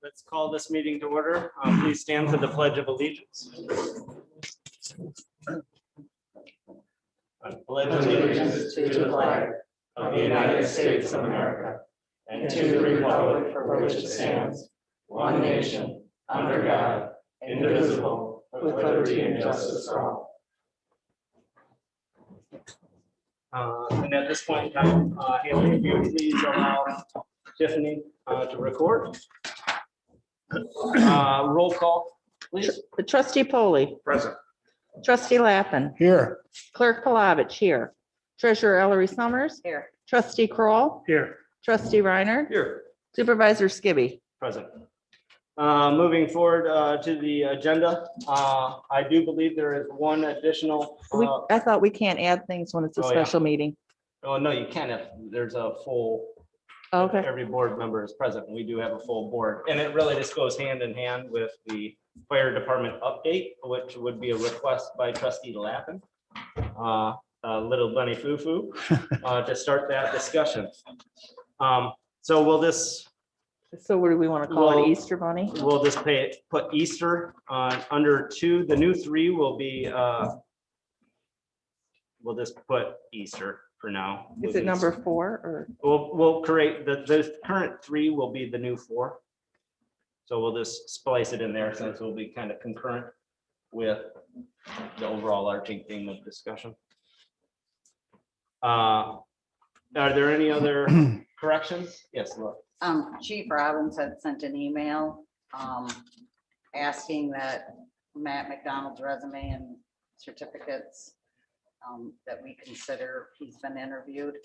Let's call this meeting to order. Please stand for the Pledge of Allegiance. I pledge allegiance to the flag of the United States of America and to the republic for which it stands, one nation, under God, indivisible, with liberty and justice for all. And at this point in time, Haley, if you would please allow Tiffany to record. Roll call, please. Trustee Polly. Present. Trustee Lappin. Here. Clerk Palovich here. Treasurer Ellery Summers. Here. Trustee Kroll. Here. Trustee Reiner. Here. Supervisor Skibby. Present. Moving forward to the agenda, I do believe there is one additional. I thought we can't add things when it's a Oh, yeah. special meeting. Oh, no, you can't have, there's a full, Okay. every board member is present. We do have a full board. And it really just goes hand in hand with the fire department update, which would be a request by trustee Lappin. Little bunny foo-foo to start that discussion. So will this, So what do we want to call Well, it? Easter Bunny? we'll just put Easter under 2. The new 3 will be, we'll just put Easter for now. Is it number 4 or? We'll create, the current 3 will be the new 4. So we'll just splice it in there since it will be kind of concurrent with the overall arching theme of discussion. Are there any other corrections? Yes, look. Chief Robbins had sent an email asking that Matt McDonald's resume and certificates that we consider he's been interviewed,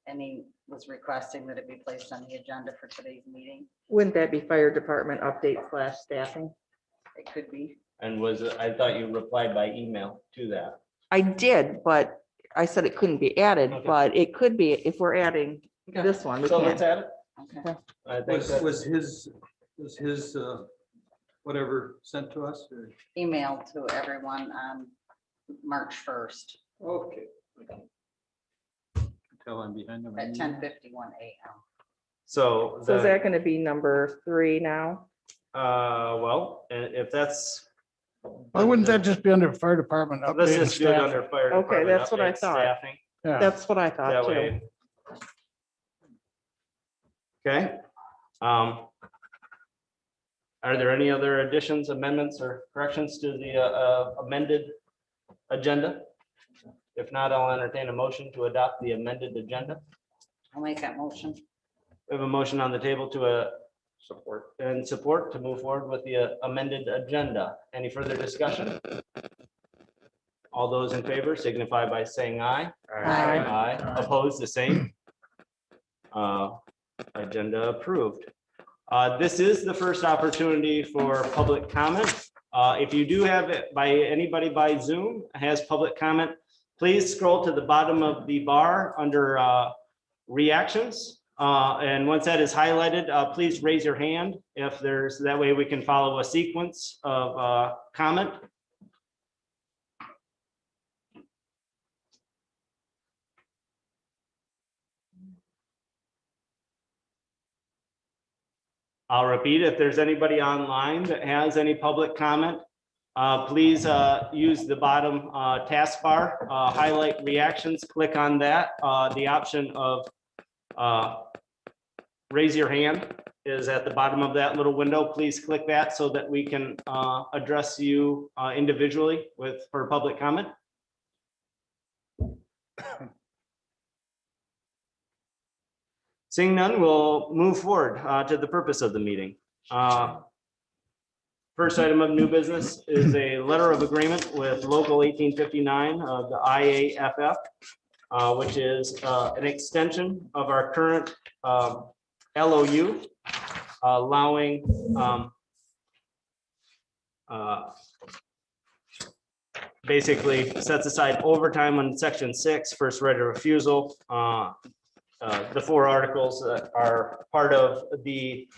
and he was requesting that it be placed on the agenda for today's meeting. Wouldn't that be fire department update / staffing? It could be. And I thought you replied by email to that. I did, but I said it couldn't be added, Okay. but it could be if we're adding Okay. this one. We So let's can't. add it. Okay. I think that- Was his whatever sent to us? or- Emailed to everyone on March 1st Okay. Tell I'm behind them. at 10:51 a.m. So. So is that going to be number 3 now? Well, if that's. Why wouldn't that just be under fire department Let's update and just do it staff? under fire. Okay, department that's what I update, thought. staffing. Yeah, That's what I thought That too. way. Okay. Are there any other additions, amendments, or corrections to the amended agenda? If not, I'll entertain a motion to adopt the amended agenda. I'll make that motion. We have a motion on the table to support to move forward with the amended agenda. Any further discussion? All those in favor signify by saying aye. Aye. Aye. Opposed, the same. Agenda approved. This is the first opportunity for public comment. If you do have it anybody by Zoom has public comment, please scroll to the bottom of the bar under reactions. And once that is highlighted, please raise your hand if that way we can follow a sequence of comment. I'll repeat, if there's anybody online that has any public comment, please use the bottom taskbar, highlight reactions, click on that. The option of raise your hand is at the bottom of that little window. Please click that so that we can address you individually for public comment. Seeing none, we'll move forward to the purpose of the meeting. First item of new business is a letter of agreement with Local 1859 of the IAFF, which is an extension of our current LOU, allowing basically sets aside overtime on section 6, first right of refusal. The 4 articles that are part of the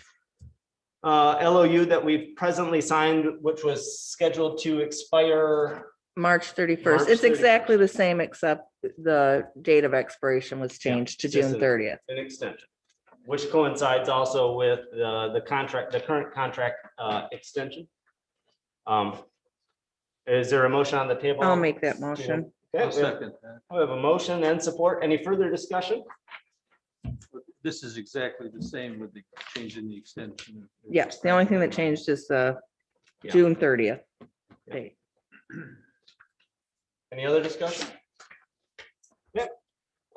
LOU that we've presently signed, which was scheduled to expire. March 31st. March It's 31st. exactly the same, except the date of expiration was changed to just June 30th. An extension. which coincides also with the contract, the current contract extension. Is there a motion on the table? I'll make that motion. Okay, I'll second that. we have a motion and support. Any further discussion? This is exactly the same with the change in the extension. Yes, the only thing that changed is the Yeah. June 30th date. Any other discussion? Yep.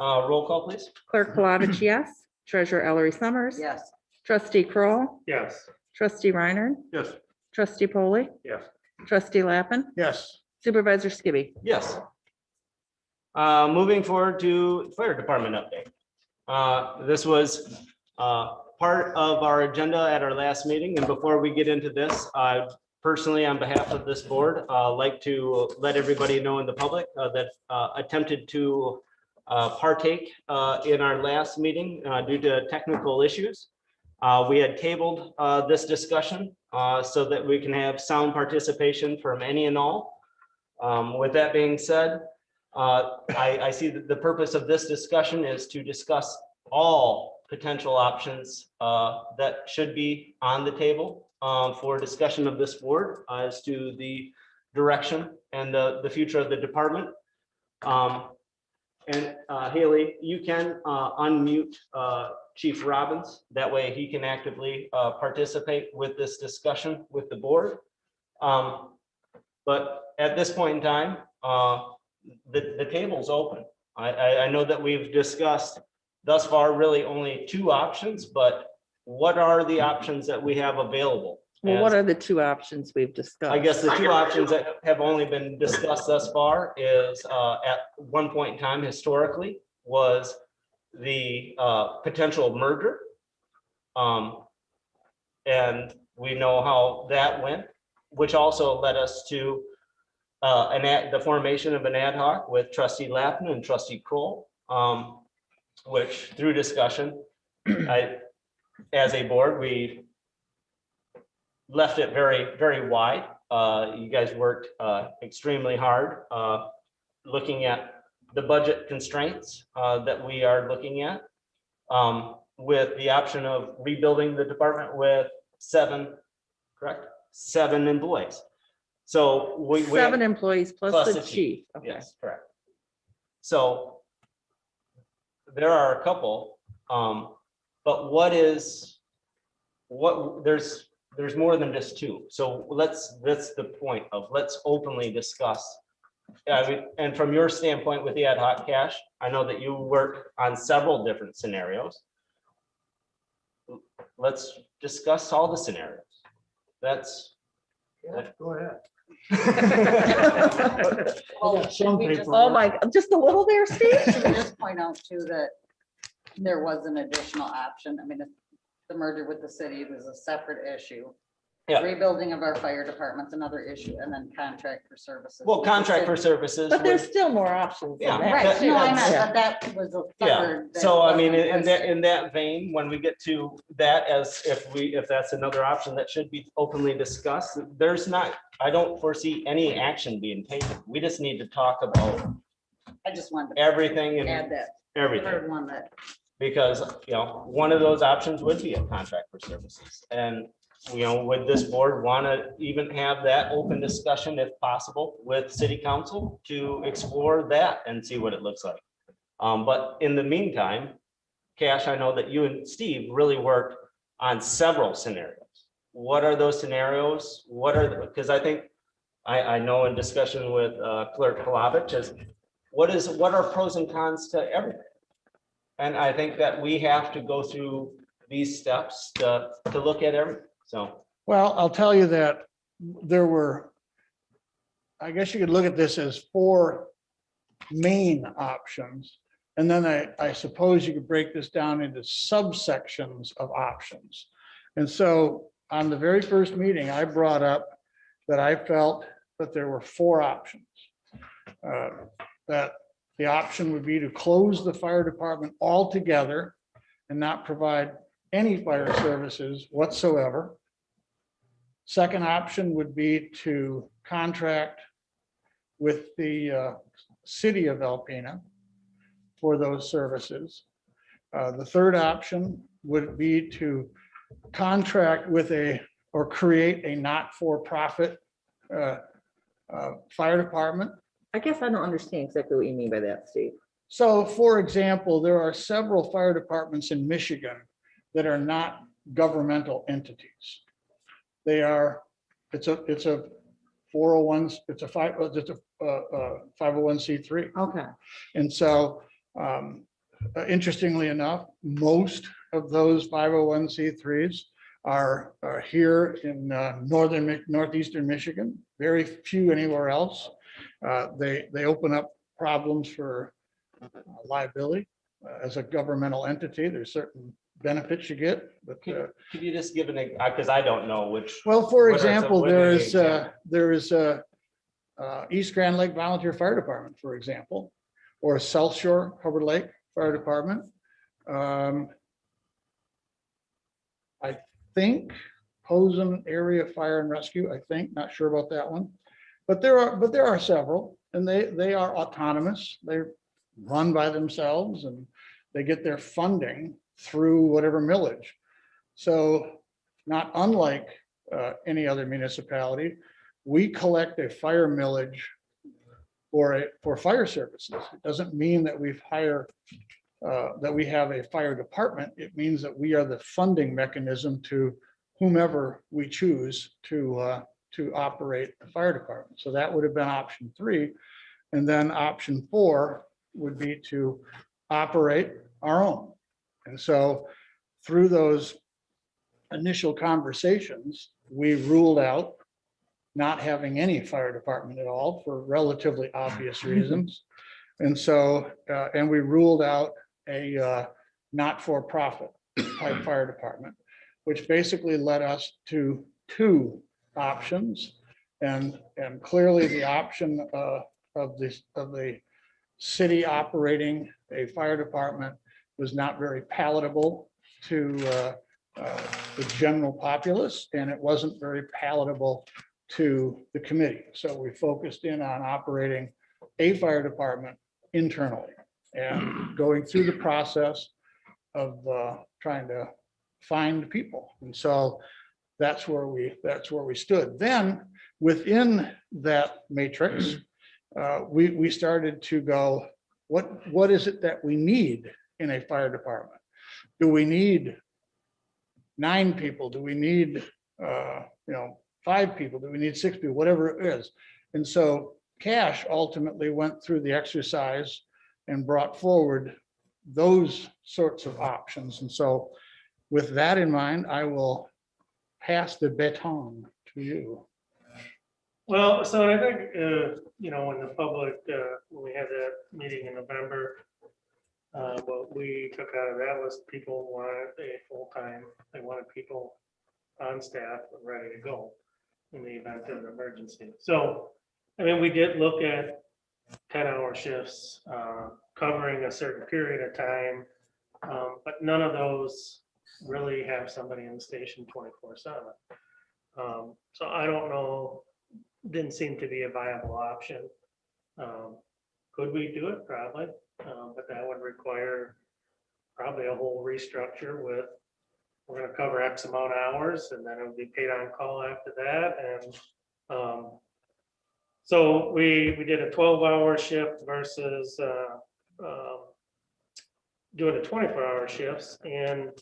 Roll call, please. Clerk Palovich, yes. Treasurer Ellery Summers. Yes, Trustee Kroll, Yes. Trustee Reiner. Yes. Trustee Polly. Yes. Trustee Lappin. Yes, Supervisor Skibby. Yes. Moving forward to fire department update. This was part of our agenda at our last meeting, and before we get into this, I personally, on behalf of this board, like to let everybody know in the public that attempted to partake in our last meeting due to technical issues. We had tabled this discussion so that we can have sound participation from any and all. With that being said, I see that the purpose of this discussion is to discuss all potential options that should be on the table for discussion of this board as to the direction and the future of the department. And Haley, you can unmute Chief Robbins. That way he can actively participate with this discussion with the board. But at this point in time, the table's open. I know that we've discussed thus far really only two options, but what are the options that we have available? Well, what are the two options we've discussed? I guess the two options that have only been discussed thus far is at one point in time historically was the potential merger. And we know how that went, which also led us to the formation of an ad hoc with Trustee Lappin and Trustee Kroll, which through discussion, as a board, we left it very, very wide. You guys worked extremely hard looking at the budget constraints that we are looking at with the option of rebuilding the department with seven employees. So we 7 employees plus the chief. Okay. Yes, correct. So there are a couple, but there's more than just two. So that's the point of let's openly discuss. And from your standpoint with the ad hoc cash, I know that you work on several different scenarios. Let's discuss all the scenarios. go ahead. well, should we just- Oh my, just a little there, Steve? should we just point out too that there was an additional option? I mean, the merger with the city was a separate issue. Yeah. Rebuilding of our fire department's another issue, and then contract for services. Well, contract for services. But there's still more options. than Yeah. that. Right, no, I meant, Yeah. but that was a Yeah, third. that so I mean, wasn't in that vein, when we get to that, as if that's another option that should be openly discussed, I don't foresee any action being taken. We just need to talk about I just wanted to everything and add that everything. third one that, Because, one of those options would be a contract for services. And, would this board want to even have that open discussion if possible with city council to explore that and see what it looks like? But in the meantime, Cash, I know that you and Steve really worked on several scenarios. What are those scenarios? Because I think, I know in discussion with Clerk Palovich is, what are pros and cons to everything? And I think that we have to go through these steps to look at everything. So, Well, I'll tell you that there were, I guess you could look at this as 4 main options. And then I suppose you could break this down into subsections of options. And so on the very first meeting, I brought up that I felt that there were 4 options. That the option would be to close the fire department altogether and not provide any fire services whatsoever. Second option would be to contract with the city of Alpena for those services. The third option would be to contract with or create a not-for-profit fire department. I guess I don't understand exactly what you mean by that, Steve. So for example, there are several fire departments in Michigan that are not governmental entities. They are, it's a 401, it's a 501c3. Okay, And so interestingly enough, most of those 501c3s are here in northeastern Michigan, very few anywhere else. They open up problems for liability as a governmental entity. There's certain benefits you get, but Could you just give because I don't know which. well, for What are some- example, what are there the is examples? East Grand Lake Volunteer Fire Department, for example, or South Shore Hubbard Lake Fire Department. I think Posen Area Fire and Rescue, I think, not sure about that one. But there are several, and they are autonomous. They're run by themselves and they get their funding through whatever millage. So not unlike any other municipality, we collect a fire millage for fire services. It doesn't mean that we have a fire department. It means that we are the funding mechanism to whomever we choose to operate the fire department. So that would have been option 3. And then option 4 would be to operate our own. And so through those initial conversations, we ruled out not having any fire department at all for relatively obvious reasons. And so, and we ruled out a not-for-profit type fire department, which basically led us to 2 options. And clearly the option of the city operating a fire department was not very palatable to the general populace, and it wasn't very palatable to the committee. So we focused in on operating a fire department internally and going through the process of trying to find people. And so that's where we stood. Then within that matrix, we started to go, what is it that we need in a fire department? Do we need 9 people? Do we need 5 people? Do we need 6 people? Whatever it is. And so Cash ultimately went through the exercise and brought forward those sorts of options. And so with that in mind, I will pass the baton to you. Well, so I think, when the public, when we had that meeting in November, what we took out of that was people wanted a full-time, they wanted people on staff and ready to go in the event of an emergency. So, I mean, we did look at 10-hour shifts, covering a certain period of time, but none of those really have somebody in the station 24/7. So I don't know, didn't seem to be a viable option. Could we do it? Probably, but that would require probably a whole restructure with, we're gonna cover X amount of hours and then it would be paid on call after that. And so we did a 12-hour shift versus doing a 24-hour shifts, and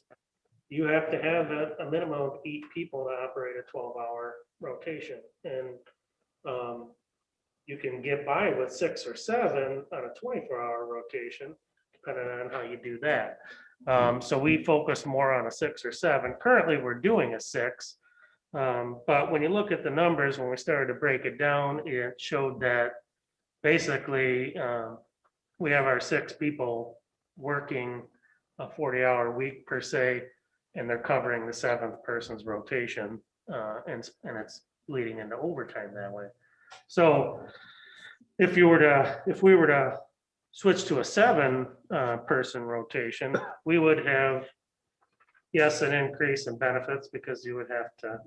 you have to have a minimum of 8 people to operate a 12-hour rotation. And you can get by with 6 or 7 on a 24-hour rotation, depending on how you do that. So we focus more on a 6 or 7. Currently, we're doing a 6. But when you look at the numbers, when we started to break it down, it showed that basically we have our 6 people working a 40-hour week per se, and they're covering the 7th person's rotation, and it's leading into overtime that way. So if we were to switch to a 7 person rotation, we would have, yes, an increase in benefits because we'd have to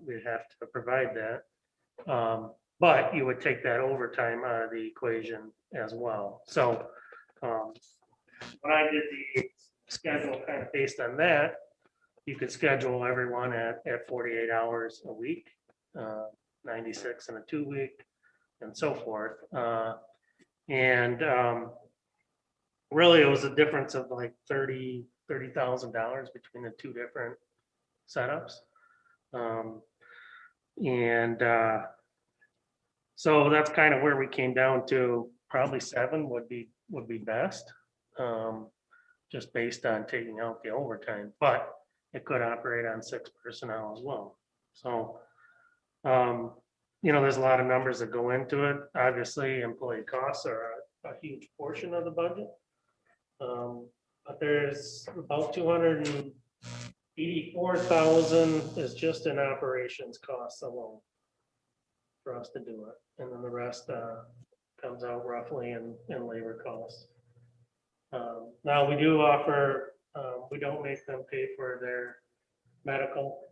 provide that. But you would take that overtime out of the equation as well. So when I did the schedule kind of based on that, you could schedule everyone at 48 hours a week, 96 in a 2-week, and so forth. And really, it was a difference of like $30,000 between the two different setups. And so that's kind of where we came down to. Probably 7 would be best, just based on taking out the overtime, but it could operate on 6 personnel as well. So, there's a lot of numbers that go into it. Obviously, employee costs are a huge portion of the budget. But there's about 284,000 is just in operations costs alone for us to do it. And then the rest comes out roughly in labor costs. Now we do offer, we don't make them pay for their medical.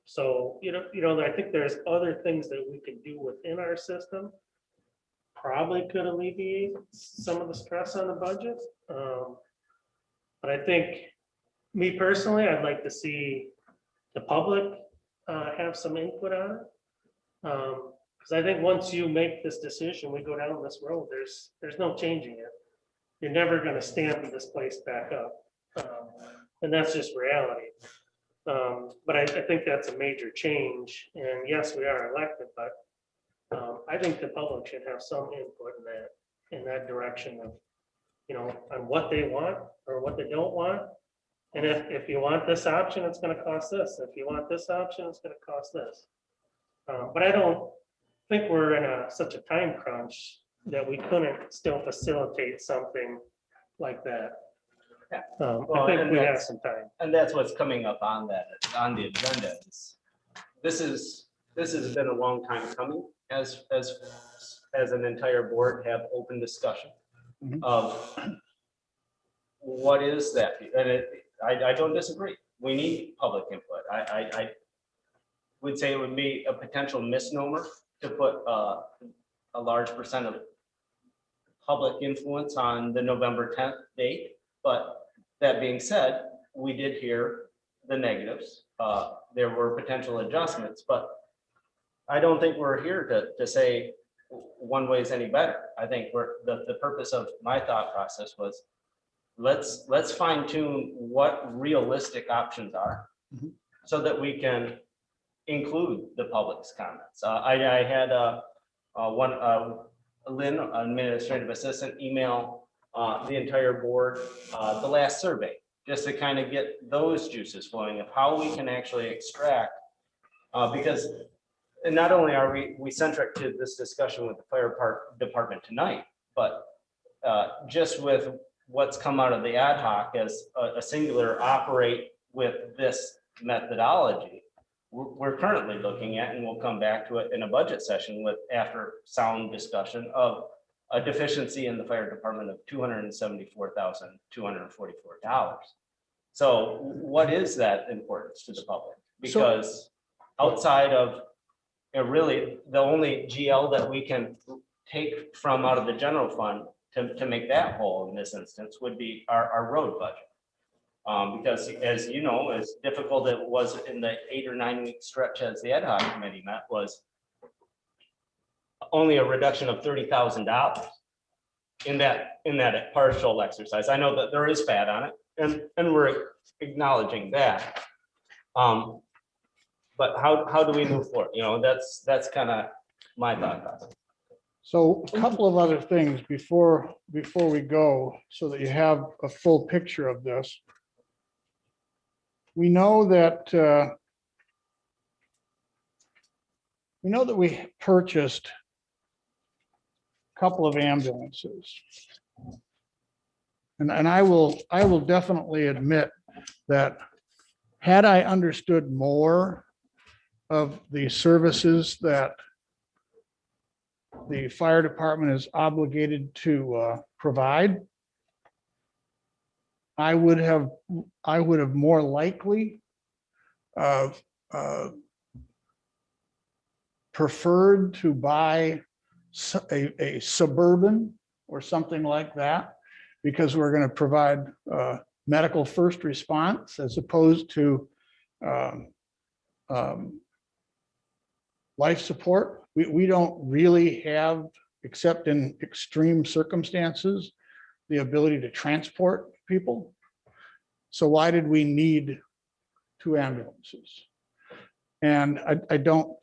So, I think there's other things that we can do within our system. Probably could alleviate some of the stress on the budget. But I think, me personally, I'd like to see the public have some input on it. Because I think once you make this decision, we go down this road, there's no changing it. You're never going to stamp this place back up. And that's just reality. But I think that's a major change. And yes, we are elected, but I think the public should have some input in that direction of, on what they want or what they don't want. And if you want this option, it's going to cost this. If you want this option, it's going to cost this. But I don't think we're in such a time crunch that we couldn't still facilitate something like that. I think we have some time. And that's what's coming up on the agenda. This has been a long time coming, as an entire board have open discussion of what is that, and I don't disagree. We need public input. I would say it would be a potential misnomer to put a large percent of public influence on the November 10th date. But that being said, we did hear the negatives. There were potential adjustments, but I don't think we're here to say one way is any better. I think the purpose of my thought process was let's fine tune what realistic options are so that we can include the public's comments. I had Lynn, administrative assistant, email the entire board the last survey, just to kind of get those juices flowing of how we can actually extract, because not only are we centric to this discussion with the fire department tonight, but just with what's come out of the ad hoc as a singular operate with this methodology, we're currently looking at, and we'll come back to it in a budget session with after sound discussion of a deficiency in the fire department of $274,244. So what is that importance to the public? Because outside of really the only GL that we can take from out of the general fund to make that whole in this instance would be our road budget. Because as you know, as difficult it was in the 8 or 9 week stretch as the ad hoc committee met, was only a reduction of $30,000 in that partial exercise. I know that there is fat on it, and we're acknowledging that. But how do we move forward? That's kind of my thought process. So a couple of other things before we go, so that you have a full picture of this. We know that we purchased a couple of ambulances. And I will definitely admit that had I understood more of the services that the fire department is obligated to provide, I would have more likely preferred to buy a Suburban or something like that, because we're going to provide medical first response as opposed to um, life support. We don't really have, except in extreme circumstances, the ability to transport people. So why did we need 2 ambulances? And I don't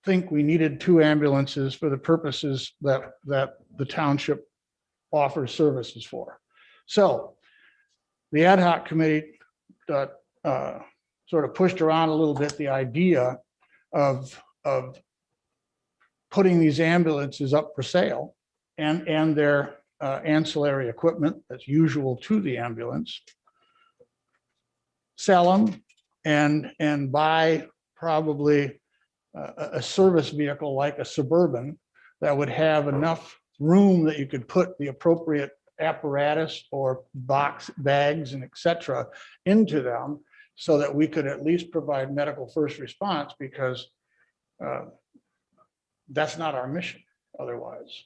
think we needed 2 ambulances for the purposes that the township offers services for. So the ad hoc committee sort of pushed around a little bit the idea of putting these ambulances up for sale and their ancillary equipment that's usual to the ambulance. Sell them and buy probably a service vehicle like a Suburban that would have enough room that you could put the appropriate apparatus or box bags and et cetera into them so that we could at least provide medical first response, because that's not our mission otherwise.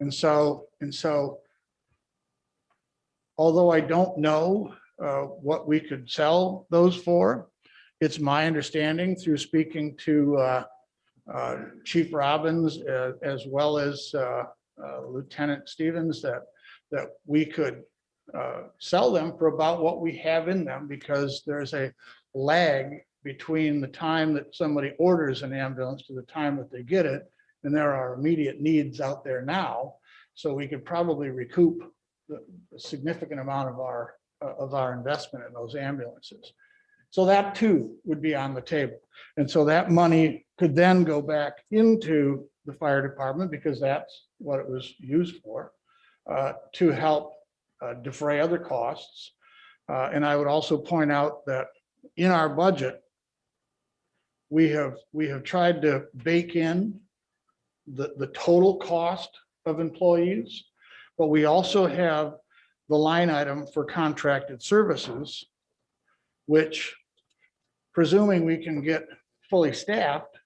And so although I don't know what we could sell those for, it's my understanding through speaking to Chief Robbins as well as Lieutenant Stevens that we could sell them for about what we have in them, because there's a lag between the time that somebody orders an ambulance to the time that they get it. And there are immediate needs out there now. So we could probably recoup a significant amount of our investment in those ambulances. So that too would be on the table. And so that money could then go back into the fire department, because that's what it was used for, to help defray other costs. And I would also point out that in our budget, we have tried to bake in the total cost of employees, but we also have the line item for contracted services, which, presuming we can get fully staffed,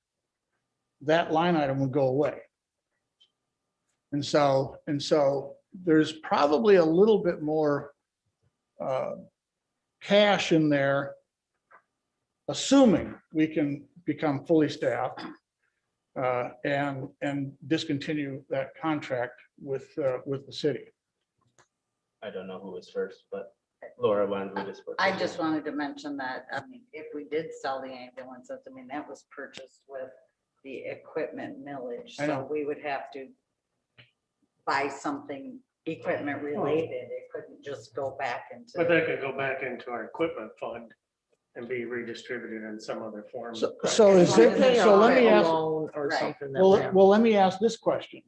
that line item would go away. And so there's probably a little bit more cash in there, assuming we can become fully staffed and discontinue that contract with the city. I don't know who was first, but Laura, why don't we just? I just wanted to mention that, I mean, if we did sell the ambulances, I mean, that was purchased with the equipment millage. I know. So we would have to buy something equipment related. It couldn't just go back into. But that could go back into our equipment fund and be redistributed in some other form. So is it, so let me ask, Or Right. something. that well, way. well, let me ask this question.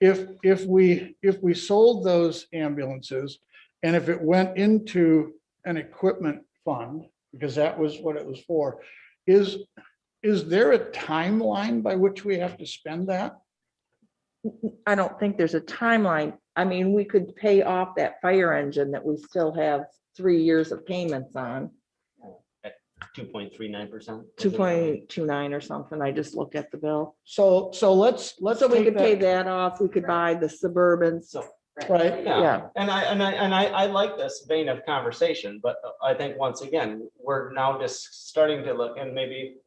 If we sold those ambulances and if it went into an equipment fund, because that was what it was for, is there a timeline by which we have to spend that? I don't think there's a timeline. I mean, we could pay off that fire engine that we still have 3 years of payments on, 2.39%. 2.29 or something. I just looked at the bill. So let's So we take could pay that, that off. We could buy the Suburbans. So, right? yeah, Yeah. and I like this vein of conversation, but I think once again, we're now just starting to look, and maybe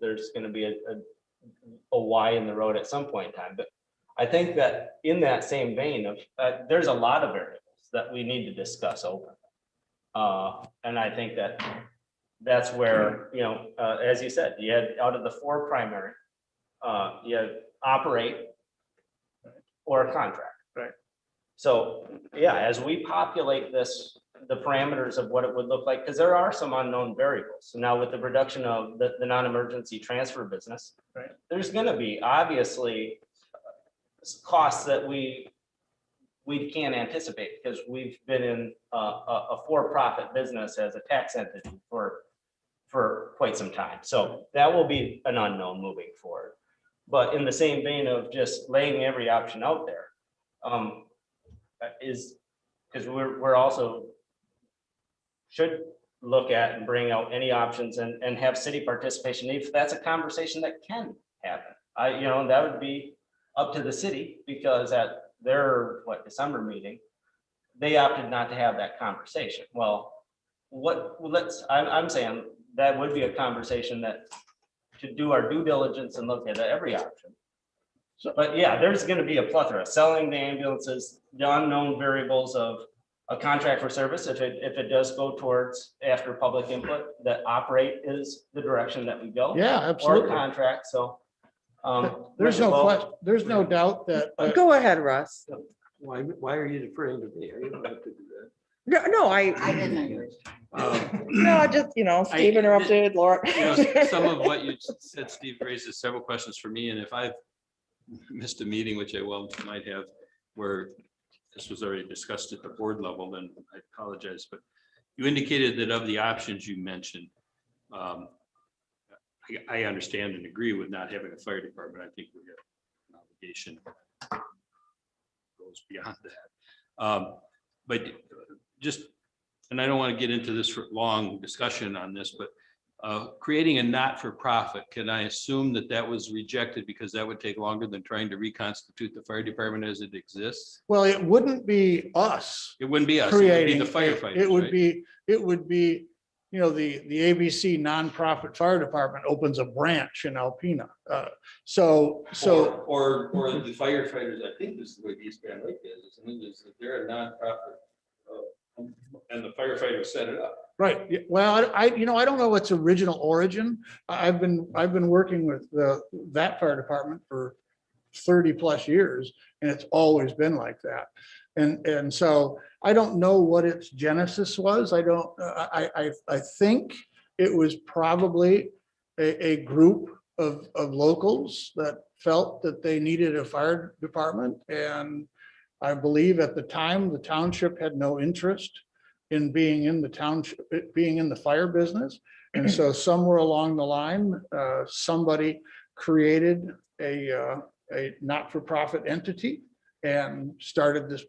there's gonna be a Y in the road at some point in time, but I think that in that same vein of, there's a lot of variables that we need to discuss open. And I think that's where, as you said, you had out of the 4 primary, you had operate or a contract. Right. So, yeah, as we populate this, the parameters of what it would look like, because there are some unknown variables. So now with the reduction of the non-emergency transfer business, Right. there's gonna be obviously costs that we can't anticipate, because we've been in a for-profit business as a tax entity for quite some time. So that will be an unknown moving forward. But in the same vein of just laying every option out there, is because we're also should look at and bring out any options and have city participation. If that's a conversation that can happen, that would be up to the city, because at their December meeting, they opted not to have that conversation. Well, I'm saying that would be a conversation that to do our due diligence and look at every option. But yeah, there's gonna be a plethora, selling the ambulances, the unknown variables of a contract for service, if it does go towards after public input, that operate is the direction that we go. Yeah, Or absolutely. contract, so. There's no well, question, there's no doubt that, Go ahead, Russ. Why are you deferring to me? You don't have to do that. No, I didn't agree. no, just, Steve interrupted, Laura. Some of what you said, Steve, raises several questions for me, and if I've missed a meeting, which I well might have, where this was already discussed at the board level, then I apologize, but you indicated that of the options you mentioned, I understand and agree with not having a fire department. I think we have an obligation goes beyond that. But just, and I don't want to get into this for long discussion on this, but creating a not-for-profit, can I assume that that was rejected because that would take longer than trying to reconstitute the fire department as it exists? well, it wouldn't be us It wouldn't be us, it would be creating. the firefighters. It would right? be, the ABC nonprofit fire department opens a branch in Alpena. So, Or the firefighters, I think this is the way East Grand Lake is, isn't it? Is that they're a nonprofit, and the firefighters set it up. right, yeah, well, I don't know its original origin. I've been working with that fire department for 30+ years, and it's always been like that. And so I don't know what its genesis was. I think it was probably a group of locals that felt that they needed a fire department. And I believe at the time, the township had no interest in being in the township, being in the fire business. And so somewhere along the line, somebody created a not-for-profit entity and started this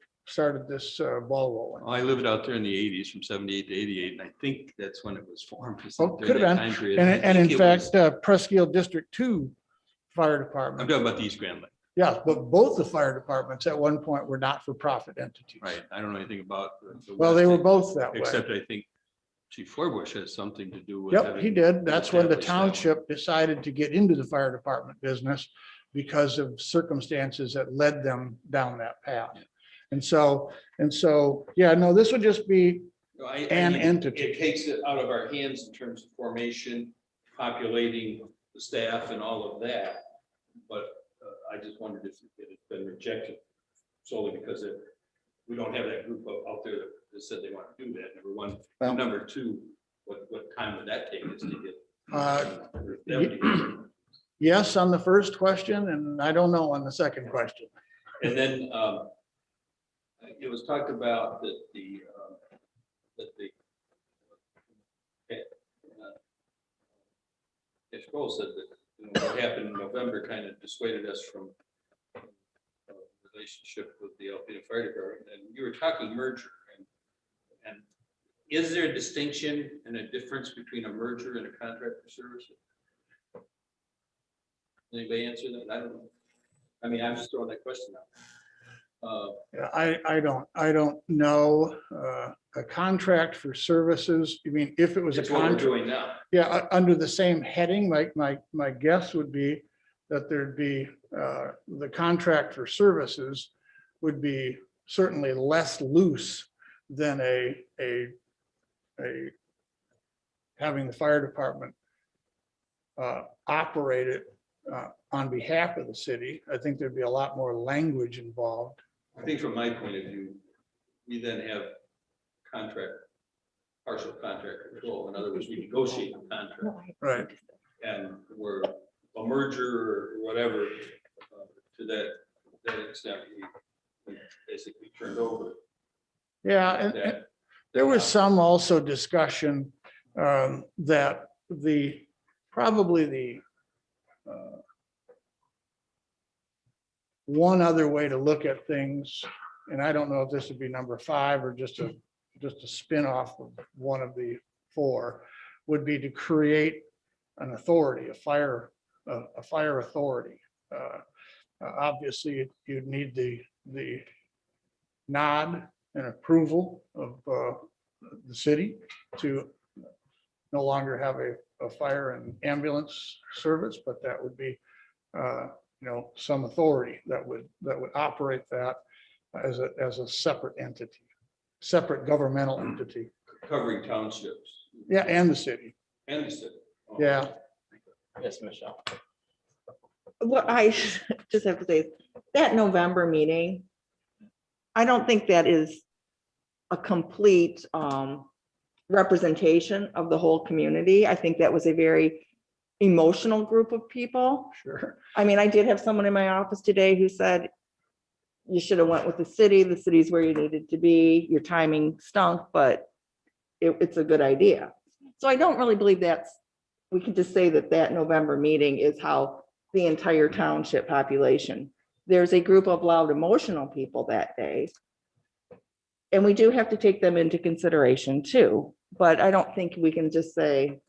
ball rolling. I lived out there in the 80s, from 78 to 88, and I think that's when it was formed. Oh, during could have that been. time period. And I think in it fact, was- Presque Isle District 2 Fire I'm Department, talking about the East Grand Lake, yeah, but both the fire departments at one point were not-for-profit entities. right? I don't know anything about. the Well, they West were End, both that way. Except I think Chief Forbush has something to do with. Yep, having he did. That's when the established that one. township decided to get into the fire department business because of circumstances that led them down that path. Yeah. And so, yeah, no, this would just be, No, an mean, entity. It takes it out of our hands in terms of formation, populating the staff and all of that. But I just wondered if it had been rejected solely because we don't have that group out there that said they want to do that, number one. Well- Number two, what time would that take us to get? Uh, yes on the first question, and I don't know on the second question. And then it was talked about that the Scroll said that what happened in November kind of dissuaded us from relationship with the Alpena Fire Department, and you were talking merger, and is there a distinction and a difference between a merger and a contract for services? Anybody answer that? I don't know. I mean, I'm just throwing that question out. Yeah, I don't know. A contract for services, you mean, if it was a It's what we're contract? doing now. Yeah, under the same heading, my guess would be that there'd be, the contract for services would be certainly less loose than having the fire department operate it on behalf of the city. I think there'd be a lot more language involved. I think from my point of view, we then have partial contract control. In other words, we negotiate the contract, Right. and we're a merger or whatever, to that extent, we basically turned over. Yeah, and that. there was some also discussion that probably the one other way to look at things, and I don't know if this would be number 5 or just a spin-off of one of the 4, would be to create an authority, a fire authority. Obviously, you'd need the nod an approval of the city to no longer have a fire and ambulance service, but that would be, some authority that would operate that as a separate entity, separate governmental entity. Covering townships Yeah, and the city. and the city. Oh. Yeah. Yes, Michelle. What I just have to say, is that November meeting, I don't think that is a complete representation of the whole community. I think that was a very emotional group of people. Sure. I mean, I did have someone in my office today who said, you should have went with the city's where you needed to be, your timing stunk, but it's a good idea. So I don't really believe we can just say that November meeting is how the entire township population. There's a group of loud, emotional people that day. And we do have to take them into consideration too, but I don't think we can just say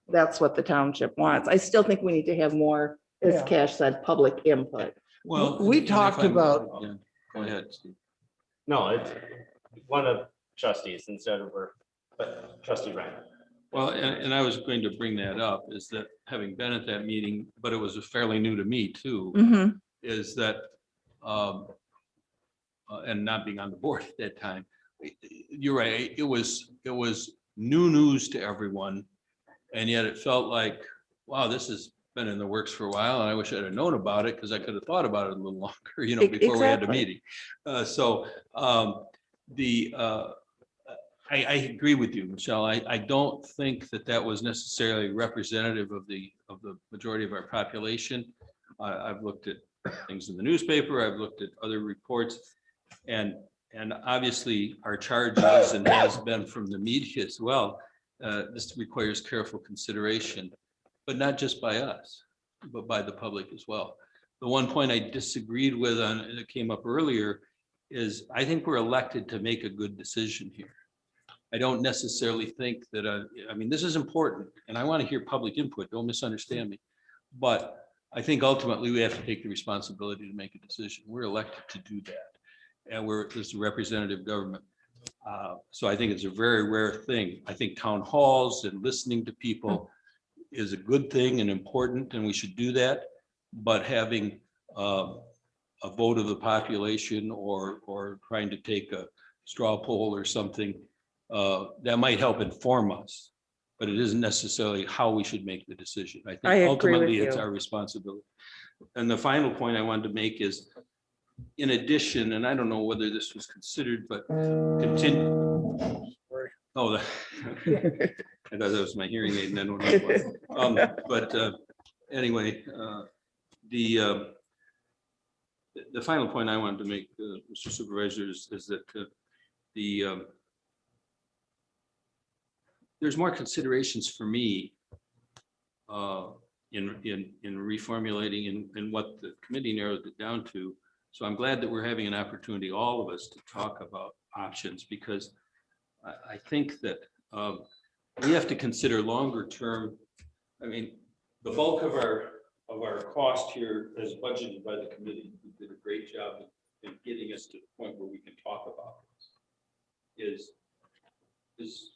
that's what the township wants. I still think we need to have more, as Yeah. Cash said, public input. Well, We and if talked I'm- about- yeah, Go ahead, Steve. No, it's one of trustees instead of but trustee Ryan. Well, and I was going to bring that up, is that having been at that meeting, but it was fairly new to me too, Mhm. is that, and not being on the board at that time, you're right, it was new news to everyone. And yet it felt like, wow, this has been in the works for a while, and I wish I'd have known about it, because I could have thought about it a little longer, before we had the Exactly. meeting. I agree with you, Michelle. I don't think that was necessarily representative of the majority of our population. I've looked at things in the newspaper, I've looked at other reports, and obviously our charge is and has been from the media as well. This requires careful consideration, but not just by us, but by the public as well. The one point I disagreed with on, and it came up earlier, is I think we're elected to make a good decision here. I don't necessarily think that, this is important, and I want to hear public input, don't misunderstand me. But I think ultimately we have to take the responsibility to make a decision. We're elected to do that. And we're just a representative government. So I think it's a very rare thing. I think town halls and listening to people is a good thing and important, and we should do that. But having a vote of the population or trying to take a straw poll or something, that might help inform us, but it isn't necessarily how we should make the decision. I I think agree with ultimately it's you. our responsibility. And the final point I wanted to make is, in addition, and I don't know whether this was considered, but continue. Oh, I thought that was my hearing aid and I don't know what. But anyway, the final point I wanted to make, Mr. Supervisor, is that there's more considerations for me in reformulating and what the committee narrowed it down to. So I'm glad that we're having an opportunity, all of us, to talk about options, because I think that we have to consider longer term. I mean, the bulk of our cost here is budgeted by the committee, who did a great job in getting us to the point where we can talk about this. Is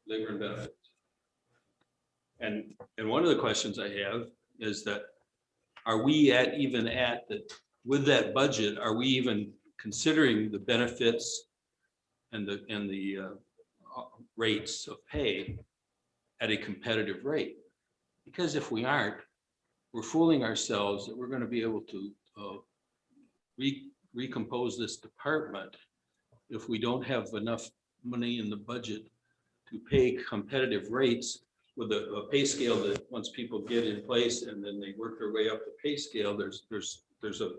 labor and benefits. And one of the questions I have is that, are we even at that, with that budget, are we even considering the benefits and the rates of pay at a competitive rate? Because if we aren't, we're fooling ourselves that we're going to be able to recompose this department if we don't have enough money in the budget to pay competitive rates with a pay scale that once people get in place and then they work their way up the pay scale, there's a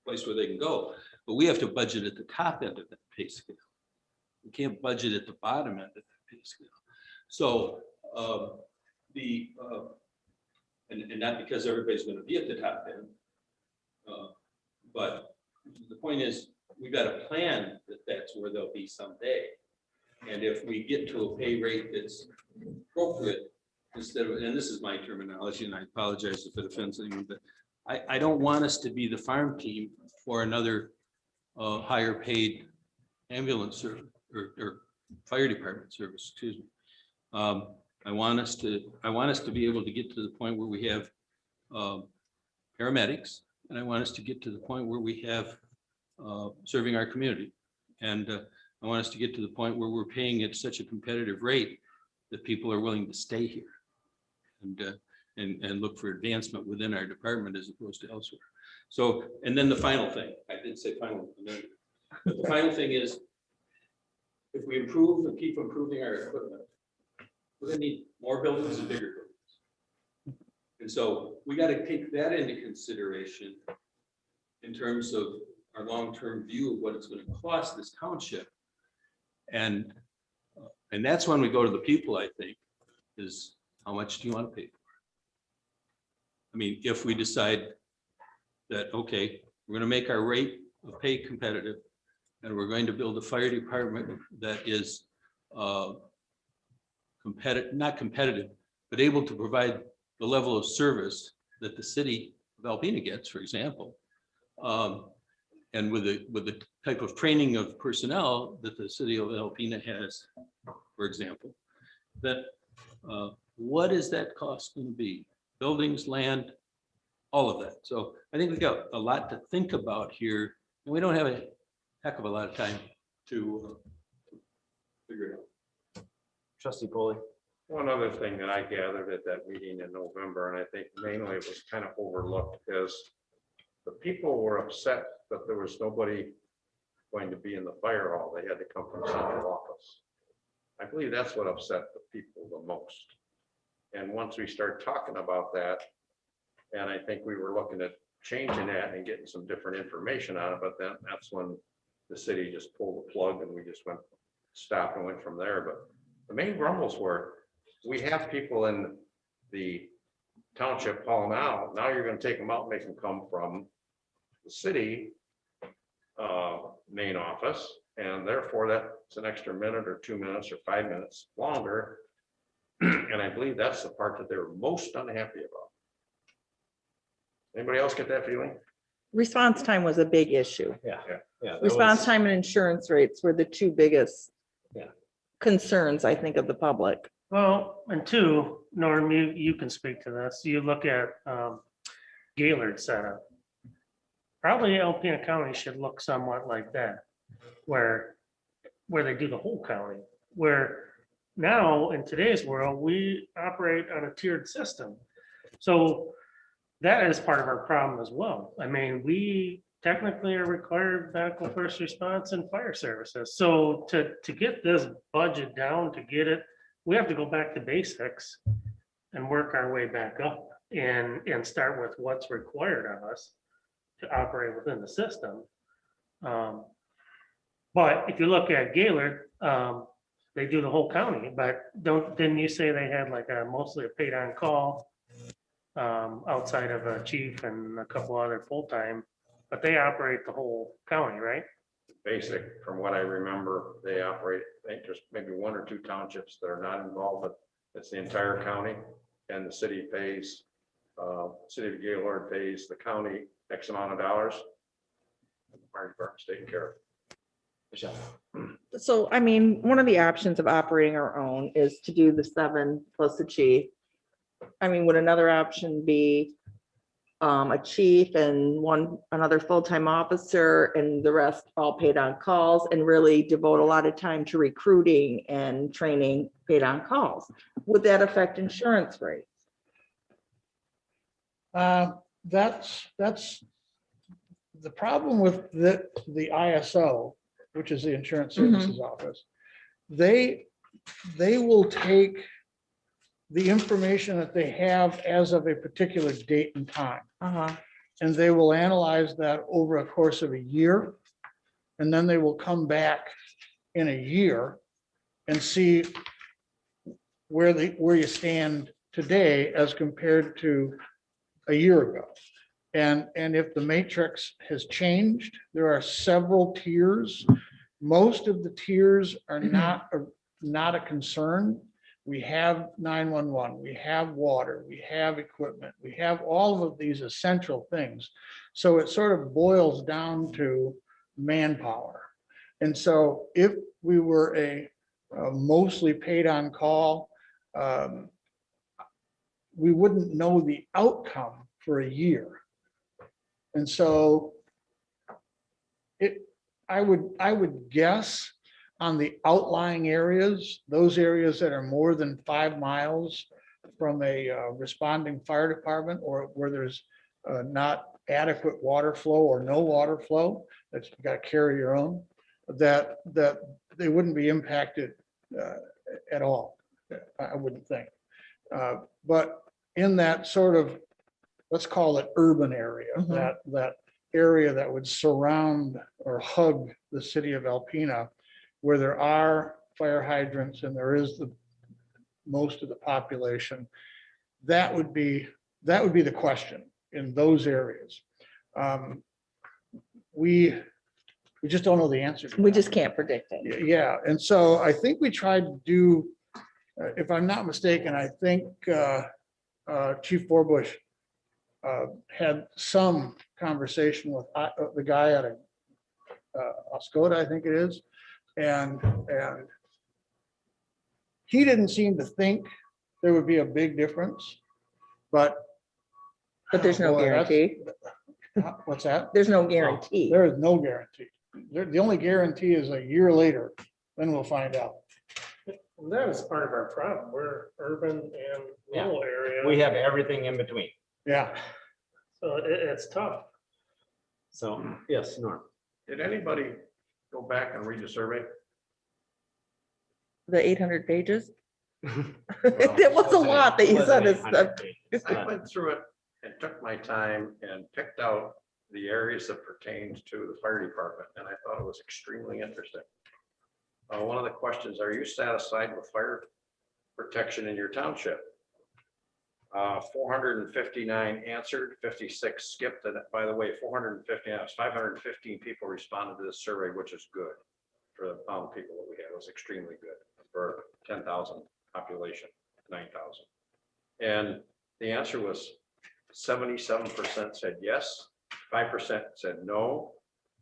place where they can go. But we have to budget at the top end of that pay scale. We can't budget at the bottom end of that pay scale. So and not because everybody's going to be at the top end, but the point is, we've got a plan that's where they'll be someday. And if we get to a pay rate that's appropriate, instead of, and this is my terminology, and I apologize if it offends anyone, but I don't want us to be the farm team for another higher paid ambulance service or fire department service, excuse me. I want us to be able to get to the point where we have paramedics, and I want us to get to the point where we have serving our community. And I want us to get to the point where we're paying at such a competitive rate that people are willing to stay here and look for advancement within our department as opposed to elsewhere. So, and then the final thing, I did say final, but the final thing is, if we improve and keep improving our equipment, we're gonna need more buildings and bigger buildings. And so we got to take that into consideration in terms of our long-term view of what it's going to cost this township. And that's when we go to the people, I think, is how much do you want to pay for it? I mean, if we decide that, okay, we're going to make our rate of pay competitive, and we're going to build a fire department that is not competitive, but able to provide the level of service that the city of Alpena gets, for example, and with the type of training of personnel that the city of Alpena has, for example, that what is that cost going to be? Buildings, land, all of that. So I think we've got a lot to think about here, and we don't have a heck of a lot of time to figure it out. Trustee Polly. One other thing that I gathered at that meeting in November, and I think mainly it was kind of overlooked, is the people were upset that there was nobody going to be in the fire hall. They had to come from central office. I believe that's what upset the people the most. And once we start talking about that, and I think we were looking at changing that and getting some different information out of it, then that's when the city just pulled the plug and we just stopped and went from there. But the main grumbles were, we have people in the township hall now you're going to take them out and make them come from the city main office, and therefore that's an extra minute or 2 minutes or 5 minutes longer. And I believe that's the part that they were most unhappy about. Anybody else get that feeling? Response time was a big issue. Yeah. There Response was- time and insurance rates were the two biggest Yeah. concerns, I think, of the public. Well, and two, Norm, you can speak to this. You look at Gaylord setup. Probably Alpena County should look somewhat like that, where they do the whole county, where now in today's world, we operate on a tiered system. So that is part of our problem as well. I mean, we technically are required medical first response and fire services. So to get this budget down, to get it, we have to go back to basics and work our way back up and start with what's required of us to operate within the system. But if you look at Gaylord, they do the whole county, but didn't you say they had like mostly a paid on call outside of a chief and a couple other full-time, but they operate the whole county, right? Basic, from what I remember, they operate, I think there's maybe 1 or 2 townships that are not involved, but it's the entire county, and the city pays, city of Gaylord pays the county X amount of dollars. The fire department's taken care of. Michelle. So, I mean, one of the options of operating our own is to do the 7 plus the chief. I mean, would another option be a chief and another full-time officer and the rest all paid on calls, and really devote a lot of time to recruiting and training paid on calls? Would that affect insurance rates? That's the problem with the ISO, which is the Insurance Services Office. They will take the information that they have as of a particular date and time, and they will analyze that over a course of a year. And then they will come back in a year and see where you stand today as compared to a year ago. And if the matrix has changed, there are several tiers. Most of the tiers are not a concern. We have 911, we have water, we have equipment, we have all of these essential things. So it sort of boils down to manpower. And so if we were a mostly paid on call, we wouldn't know the outcome for a year. And so I would guess on the outlying areas, those areas that are more than 5 miles from a responding fire department, or where there's not adequate water flow or no water flow, that you got to carry your own, that they wouldn't be impacted at all. I wouldn't think. But in that sort of, let's call it urban area, Mhm. that area that would surround or hug the city of Alpena, where there are fire hydrants and there is the most of the population, that would be the question in those areas. We just don't know the answer. to We that. just can't predict it. Yeah, and so I think we tried to do, if I'm not mistaken, I think Chief Forbush had some conversation with the guy out of Oscoda, I think it is, and he didn't seem to think there would be a big difference, but. But there's no Boy, that's- guarantee. What's that? There's no guarantee. There is no guarantee. The only guarantee is a year later, then we'll find out. And that is part of our problem. We're urban and rural area. We have everything in between. Yeah. So it's tough. So, yes, Norm. Did anybody go back and read the survey? The 800 pages. It was a lot that you said. I went through it and took my time and picked out the areas that pertained to the fire department, and I thought it was extremely interesting. One of the questions, are you satisfied with fire protection in your township? 459 answered, 56 skipped, and by the way, 515 people responded to this survey, which is good for the amount of people that we had. It was extremely good for 10,000 population, 9,000. And the answer was 77% said yes, 5% said no,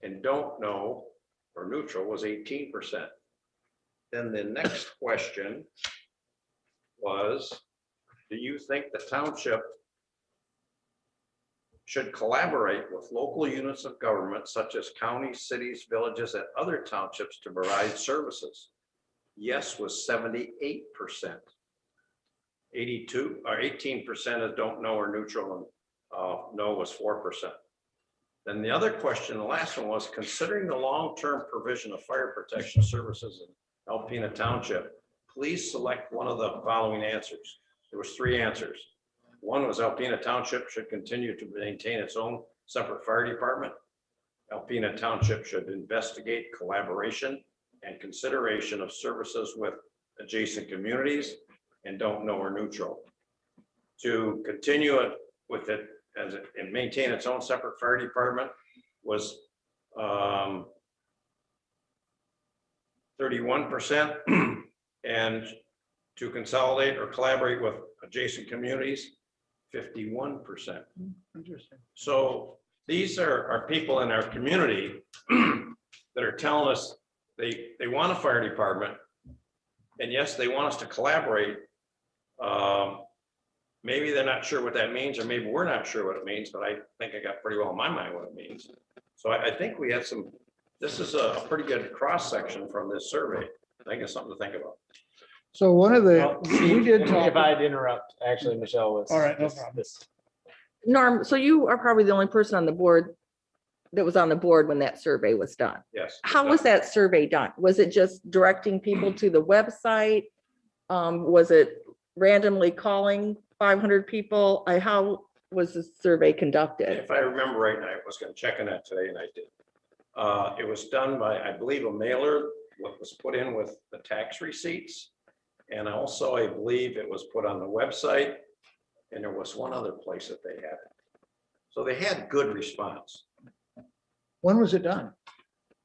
and don't know or neutral was 18%. Then the next question was, do you think the township should collaborate with local units of government such as counties, cities, villages, and other townships to provide services? Yes was 78%. 82 or 18% is don't know or neutral, and no was 4%. Then the other question, the last one, was considering the long-term provision of fire protection services in Alpena Township, please select one of the following answers. There was 3 answers. One was Alpena Township should continue to maintain its own separate fire department. Alpena Township should investigate collaboration and consideration of services with adjacent communities, and don't know or neutral. To continue it with it as it and maintain its own separate fire department was 31%, and to consolidate or collaborate with adjacent communities, 51%. Interesting. So these are people in our community that are telling us they want a fire department. And yes, they want us to collaborate. Maybe they're not sure what that means, or maybe we're not sure what it means, but I think I got pretty well in my mind what it means. So I think we had some, this is a pretty good cross section from this survey. I think it's something to think about. So one of the, Well, we did talk. If I'd interrupt, actually, Michelle was. All right, no problem. Norm, so you are probably the only person on the board that was on the board when that survey was done. Yes. How was that survey done? Was it just directing people to the website? Was it randomly calling 500 people? How was the survey conducted? If I remember right, and I was going to check on that today, and I did. It was done by, I believe, a mailer, what was put in with the tax receipts. And also, I believe it was put on the website, and there was one other place that they had it. So they had good response. When was it done?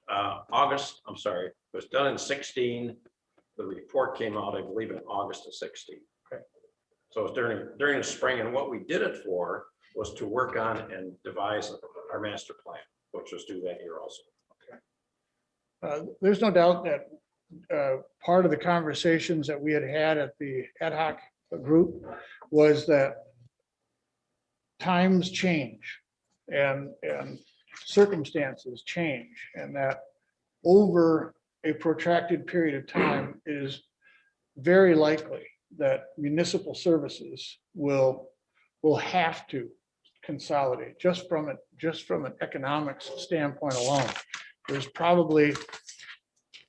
August, I'm sorry, it was done in 16. The report came out, I believe, in August of 16. Okay. So it was during the spring, and what we did it for was to work on and devise our master plan, which was due that year also. there's no doubt that part of the conversations that we had at the ad hoc group was that times change and circumstances change, and that over a protracted period of time, it is very likely that municipal services will have to consolidate just from an economics standpoint alone. There's probably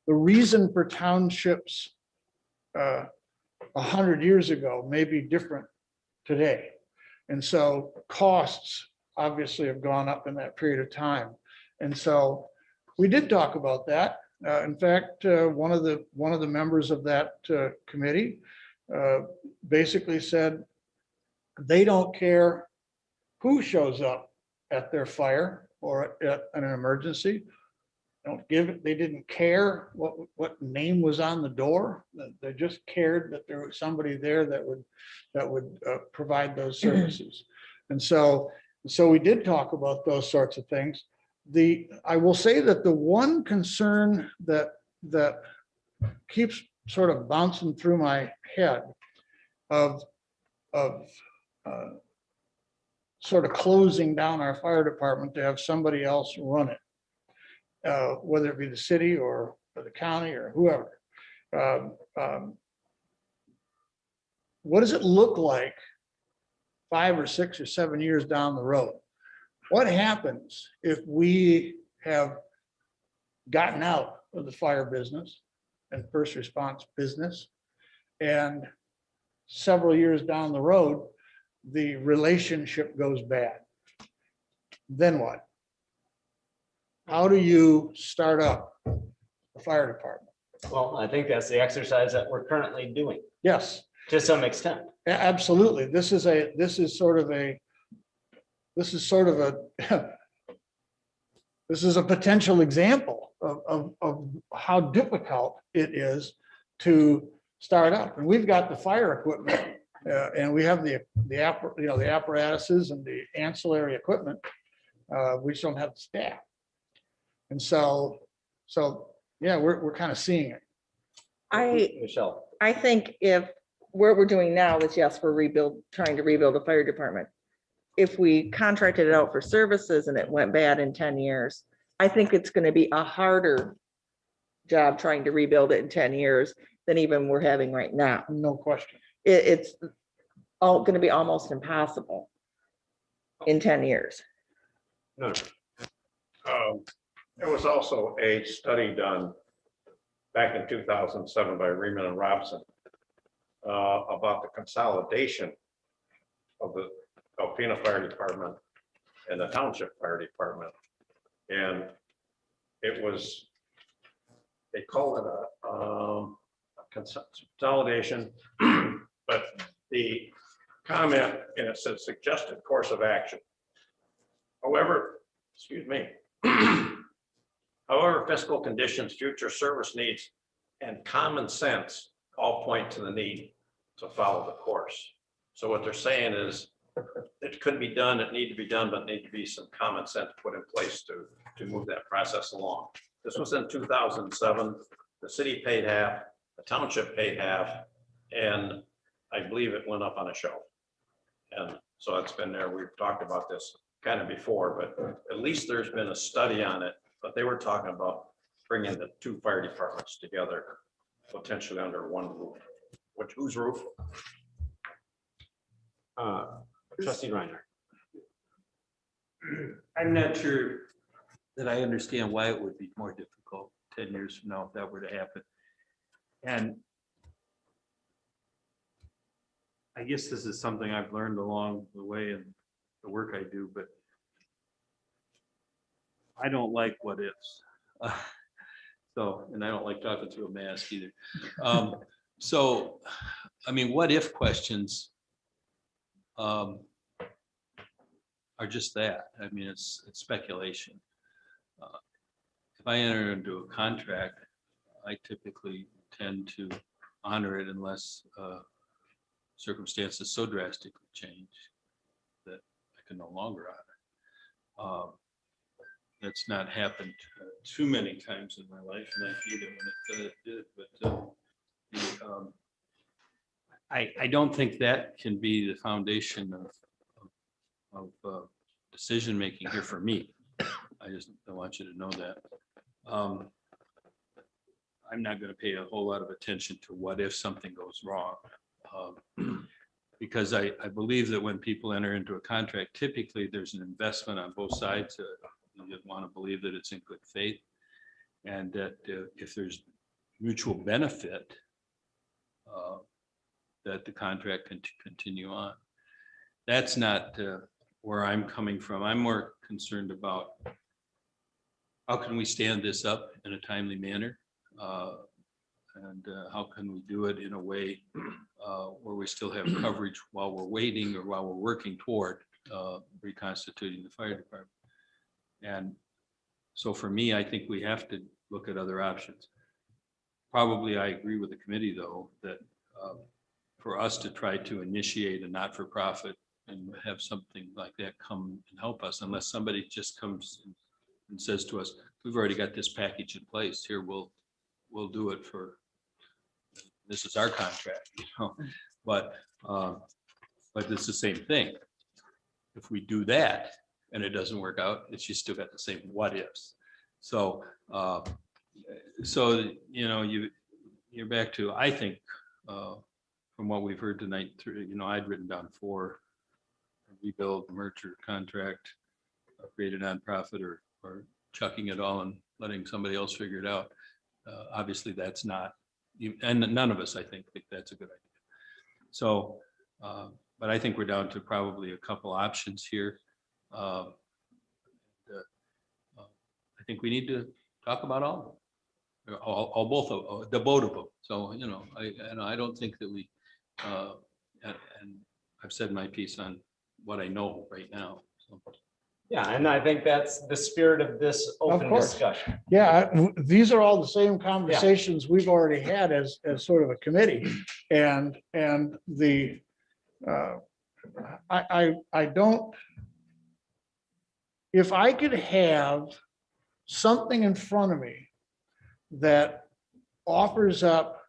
the reason for townships 100 years ago may be different today. And so costs obviously have gone up in that period of time. And so we did talk about that. In fact, one of the members of that committee basically said they don't care who shows up at their fire or at an emergency. They didn't care what name was on the door. They just cared that there was somebody there that would provide those services. And so we did talk about those sorts of things. I will say that the one concern that keeps sort of bouncing through my head of sort of closing down our fire department to have somebody else run it, whether it be the city or the county or whoever. What does it look like 5 or 6 or 7 years down the road? What happens if we have gotten out of the fire business and first response business, and several years down the road, the relationship goes bad? Then what? How do you start up a fire department? Well, I think that's the exercise that we're currently doing Yes, to some extent. absolutely. This is sort of a this is a potential example of how difficult it is to start up. And we've got the fire equipment and we have the apparatuses and the ancillary equipment. We just don't have the staff. And so yeah, we're kind of seeing it. Michelle. I think if what we're doing now is, yes, we're trying to rebuild the fire department. If we contracted it out for services and it went bad in 10 years, I think it's going to be a harder job trying to rebuild it in 10 years than even we're having right now. No question. It's all going to be almost impossible in 10 years. No, There was also a study done back in 2007 by Riemann and Robson about the consolidation of the Alpena Fire Department and the Township Fire Department. And it was, they call it a consolidation, but the comment, and it said suggested course of action. However, excuse me. However, fiscal conditions, future service needs, and common sense all point to the need to follow the course. So what they're saying is it could be done, it need to be done, but need to be some common sense put in place to move that process along. This was in 2007. The city paid half, the township paid half, and I believe it went up on a shelf. And so it's been there. We've talked about this kind of before, but at least there's been a study on it. But they were talking about bringing the two fire departments together, potentially under one roof. Whose roof? Trustee Reiner. I'm not sure that I understand why it would be more difficult 10 years from now if that were to happen. And I guess this is something I've learned along the way in the work I do, but I don't like what ifs. So, and I don't like talking through a mask either. So, I mean, what if questions are just that. I mean, it's speculation. If I enter into a contract, I typically tend to honor it unless circumstances so drastically change that I can no longer honor. That's not happened too many times in my life, and I hate it when it did, but I don't think that can be the foundation of decision-making here for me. I want you to know that. I'm not gonna pay a whole lot of attention to what if something goes wrong. Because I believe that when people enter into a contract, typically there's an investment on both sides. You want to believe that it's in good faith. And that if there's mutual benefit, that the contract can continue on. That's not where I'm coming from. I'm more concerned about how can we stand this up in a timely manner? And how can we do it in a way where we still have coverage while we're waiting or while we're working toward reconstituting the fire department? And so for me, I think we have to look at other options. Probably I agree with the committee, though, that for us to try to initiate a not-for-profit and have something like that come and help us, unless somebody just comes and says to us, we've already got this package in place here, we'll do it for, this is our contract, you know, but it's the same thing. If we do that and it doesn't work out, it's you still got the same what ifs. So you know, you're back to, I think, from what we've heard tonight, you know, I'd written down 4: rebuild, merger, contract, create a nonprofit, or chucking it all and letting somebody else figure it out. Obviously, that's not, and none of us, I think that's a good idea. So, but I think we're down to probably a couple options here. I think we need to talk about all of them, all both of the both of them. So, you know, I don't think that we, and I've said my piece on what I know right now. So. Yeah, and I think that's the spirit of this open course. discussion. Yeah, these are all the same conversations we've already had as sort of a committee. And the, I don't, if I could have something in front of me that offers up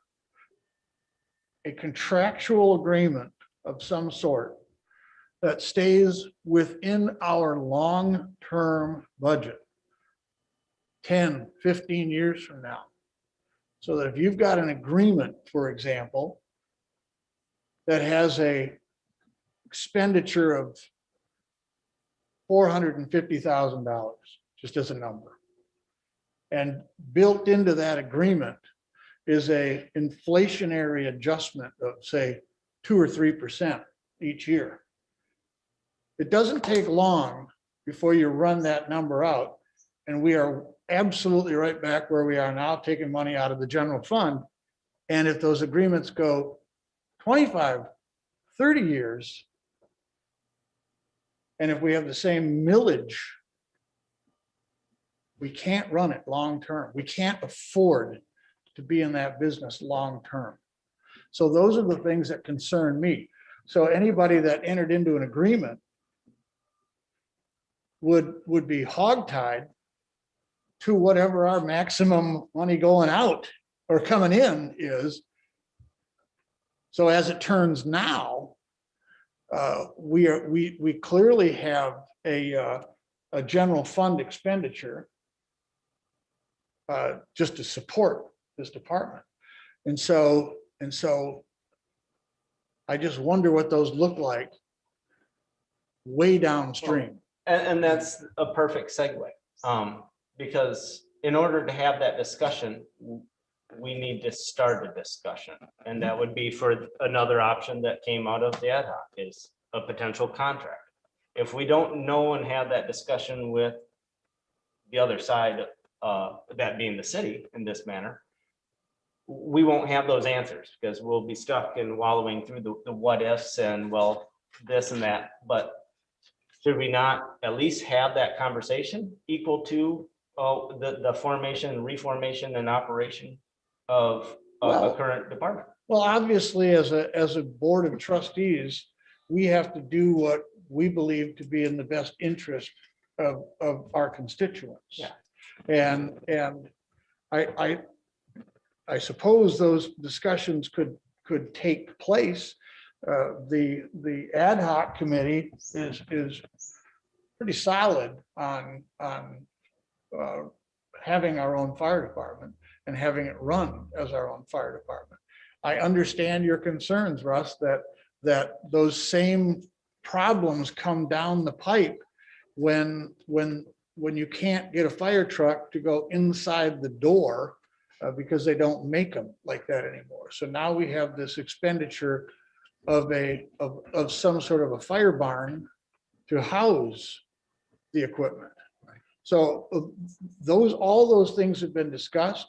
a contractual agreement of some sort that stays within our long-term budget, 10, 15 years from now. So that if you've got an agreement, for example, that has a expenditure of $450,000, just as a number. And built into that agreement is a inflationary adjustment of, say, 2 or 3% each year. It doesn't take long before you run that number out, and we are absolutely right back where we are now, taking money out of the general fund. And if those agreements go 25, 30 years, and if we have the same millage, we can't run it long-term. We can't afford to be in that business long-term. So those are the things that concern me. So anybody that entered into an agreement would be hogtied to whatever our maximum money going out or coming in is. So as it turns now, we clearly have a general fund expenditure just to support this department. And so I just wonder what those look like way downstream. And that's a perfect segue. Because in order to have that discussion, we need to start a discussion. And that would be for another option that came out of the ad hoc is a potential contract. If we don't know and have that discussion with the other side, that being the city in this manner, we won't have those answers because we'll be stuck in wallowing through the what ifs and well, this and that. But should we not at least have that conversation equal to the formation, reformation, and operation of a current department? Well, obviously, as a board of trustees, we have to do what we believe to be in the best interest of our constituents. Yeah. And I suppose those discussions could take place. The ad hoc committee is pretty solid on having our own fire department and having it run as our own fire department. I understand your concerns, Russ, that those same problems come down the pipe when you can't get a fire truck to go inside the door because they don't make them like that anymore. So now we have this expenditure of some sort of a fire barn to house the equipment. So all those things have been discussed.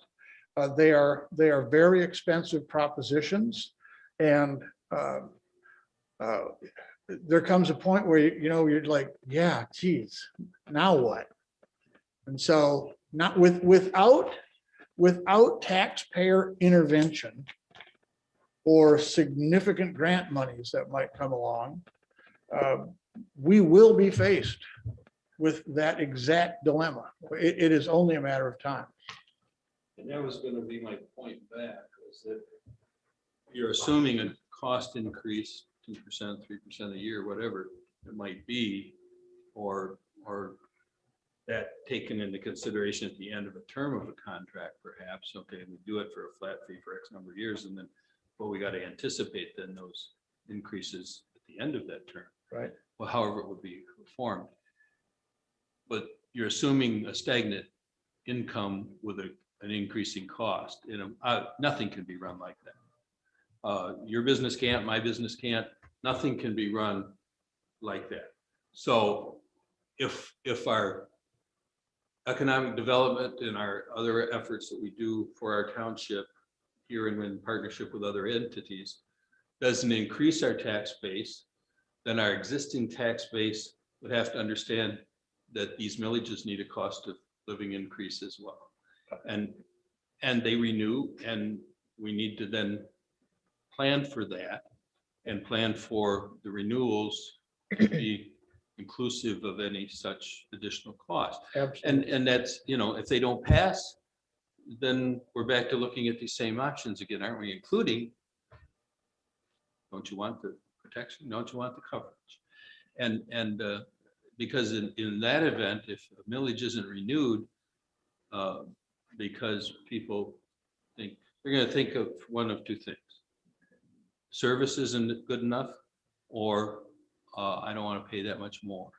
They are very expensive propositions, and there comes a point where you're like, yeah, geez, now what? And so not without taxpayer intervention or significant grant monies that might come along, we will be faced with that exact dilemma. It is only a matter of time. And that was gonna be my point back, was that you're assuming a cost increase, 2%, 3% a year, whatever it might be, or that taken into consideration at the end of a term of a contract, perhaps. Okay, we do it for a flat fee for X number of years, and then, well, we got to anticipate then those increases at the end of that term. Right. Well, however it would be performed. But you're assuming a stagnant income with an increasing cost. Nothing can be run like that. Your business can't, my business can't, nothing can be run like that. So if our economic development and our other efforts that we do for our township here and in partnership with other entities doesn't increase our tax base, then our existing tax base would have to understand that these millages need a cost of living increase as well. And they renew, and we need to then plan for that and plan for the renewals to be inclusive of any such additional cost. Absolutely. And that's, if they don't pass, then we're back to looking at these same options again, aren't we? Including, don't you want the protection? Don't you want the coverage? And because in that event, if a millage isn't renewed, because people think, they're going to think of one of two things. Service isn't good enough, or I don't want to pay that much more.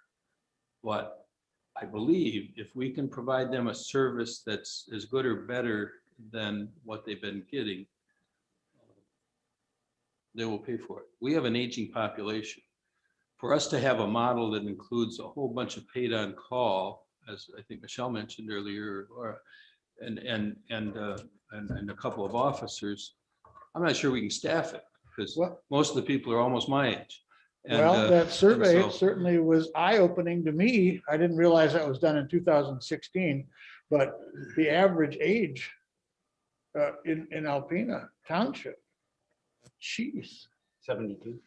But I believe if we can provide them a service that's as good or better than what they've been getting, they will pay for it. We have an aging population. For us to have a model that includes a whole bunch of paid on call, as I think Michelle mentioned earlier, or and a couple of officers, I'm not sure we can staff it, because most of the people are almost my age. Well, that survey so- certainly was eye-opening to me. I didn't realize that was done in 2016, but the average age in Alpena Township, geez, 72,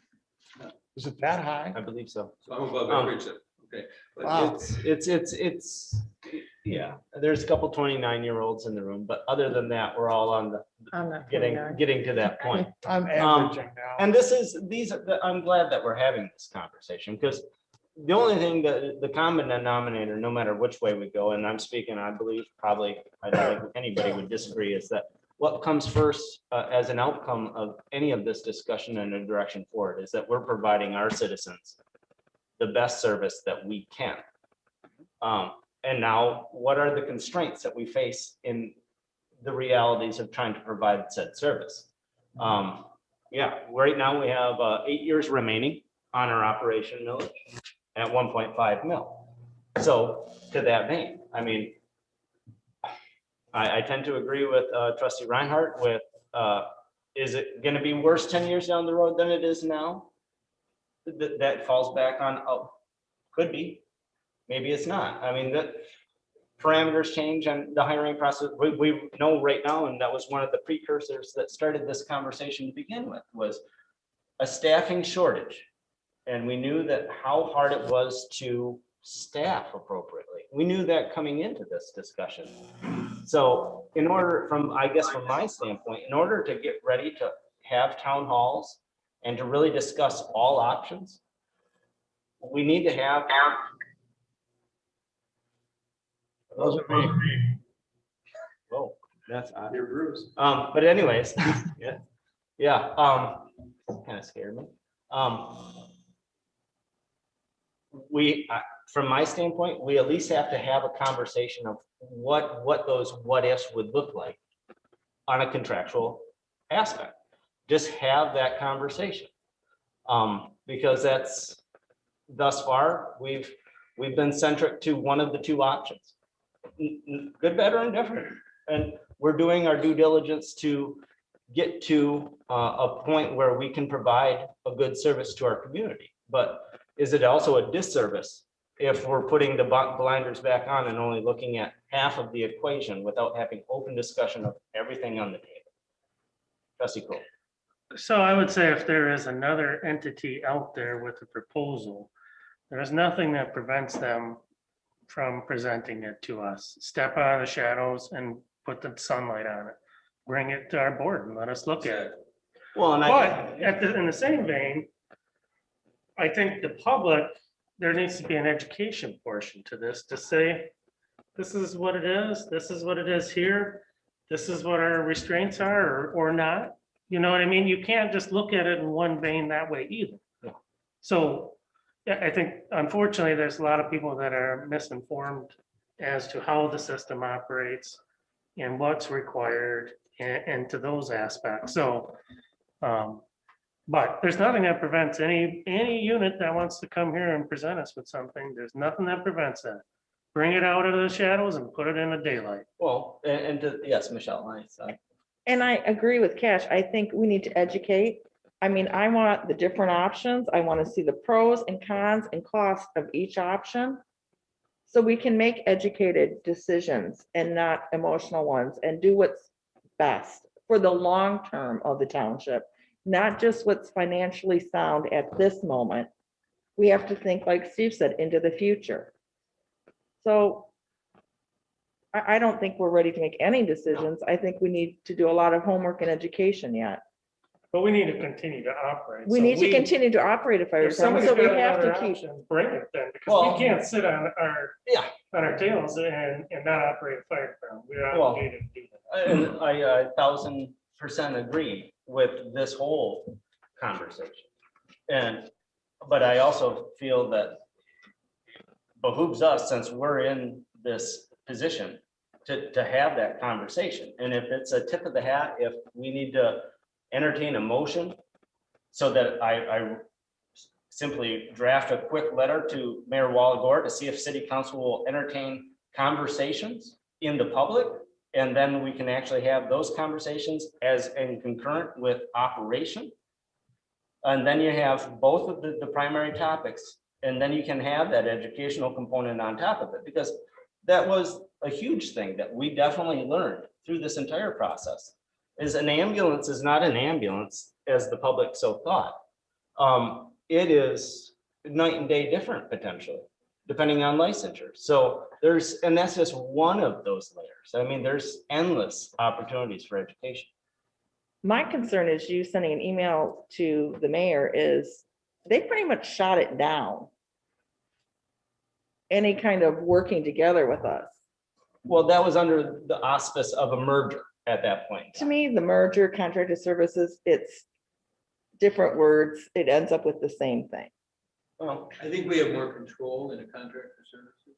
is it that high? I believe so. So I'm above average then. Okay. But Wow. It's yeah, there's a couple 29-year-olds in the room, but other than that, we're all on the I'm not getting to that point. I'm averaging now. And I'm glad that we're having this conversation, because the only thing that the common denominator, no matter which way we go, and I'm speaking, I believe, probably, I don't think anybody would disagree, is that what comes first as an outcome of any of this discussion and a direction forward is that we're providing our citizens the best service that we can. And now, what are the constraints that we face in the realities of trying to provide said service? Yeah, right now we have 8 years remaining on our operation millage at 1.5 mil. So to that vein, I mean, I tend to agree with Trustee Reinhardt with, is it going to be worse 10 years down the road than it is now? That falls back on, could be, maybe it's not. I mean, the parameters change and the hiring process, we know right now, and that was one of the precursors that started this conversation to begin with, was a staffing shortage. And we knew that how hard it was to staff appropriately. We knew that coming into this discussion. So in order from, I guess from my standpoint, in order to get ready to have town halls and to really discuss all options, we need to have. Wasn't me. Oh, that's odd. You're Bruce. But anyways, yeah, kind of scared me. From my standpoint, we at least have to have a conversation of what those what ifs would look like on a contractual aspect. Just have that conversation. Because that's, thus far, we've been centric to one of the two options. Good, better, and different. And we're doing our due diligence to get to a point where we can provide a good service to our community. But is it also a disservice if we're putting the blinders back on and only looking at half of the equation without having open discussion of everything on the table? Trustee Cole. So I would say if there is another entity out there with a proposal, there's nothing that prevents them from presenting it to us. Step out of the shadows and put the sunlight on it. Bring it to our board and let us look at it. Well, and But in the same vein, I think the public, there needs to be an education portion to this to say, this is what it is, this is what it is here, this is what our restraints are or not. You know what I mean? You can't just look at it in one vein that way either. Yeah. So I think unfortunately, there's a lot of people that are misinformed as to how the system operates and what's required and to those aspects. So, but there's nothing that prevents any unit that wants to come here and present us with something. There's nothing that prevents that. Bring it out of the shadows and put it in the daylight. well, yes, Michelle, I. And I agree with Cash. I think we need to educate. I mean, I want the different options. I want to see the pros and cons and costs of each option. So we can make educated decisions and not emotional ones and do what's best for the long term of the township, not just what's financially sound at this moment. We have to think, like Steve said, into the future. So I don't think we're ready to make any decisions. I think we need to do a lot of homework and education yet. But we need to continue to operate. We So need to continue to operate a fire If department, somebody's so we got have to another keep. option, bring it then, because Well- we can't sit on Yeah. our tails and not operate a fire department. We're Well- obligated to do that. And I 1000% agree with this whole conversation. But I also feel that behooves us, since we're in this position, to have that conversation. And if it's a tip of the hat, if we need to entertain a motion so that I simply draft a quick letter to Mayor Walagore to see if city council will entertain conversations in the public. And then we can actually have those conversations as in concurrent with operation. And then you have both of the primary topics, and then you can have that educational component on top of it, because that was a huge thing that we definitely learned through this entire process. Is an ambulance is not an ambulance as the public so thought. It is night and day different potentially, depending on licensure. So and that's just one of those layers. I mean, there's endless opportunities for education. My concern is you sending an email to the mayor is they pretty much shot it down. Any kind of working together with us. Well, that was under the auspice of a merger at that point. To me, the merger, contracted services, it's different words. It ends up with the same thing. Well, I think we have more control in a contractor services.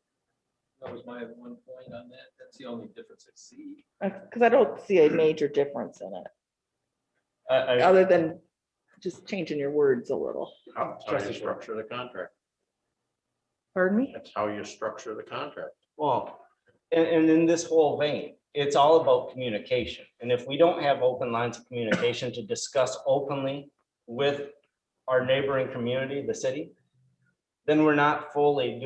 That was my one point on that. That's the only difference I see. Because I don't see a major difference in it, I, other than just changing your words a little. That's how you structure the contract. Pardon me? That's how you structure the contract. well, and in this whole vein, it's all about communication. And if we don't have open lines of communication to discuss openly with our neighboring community, the city, then we're not fully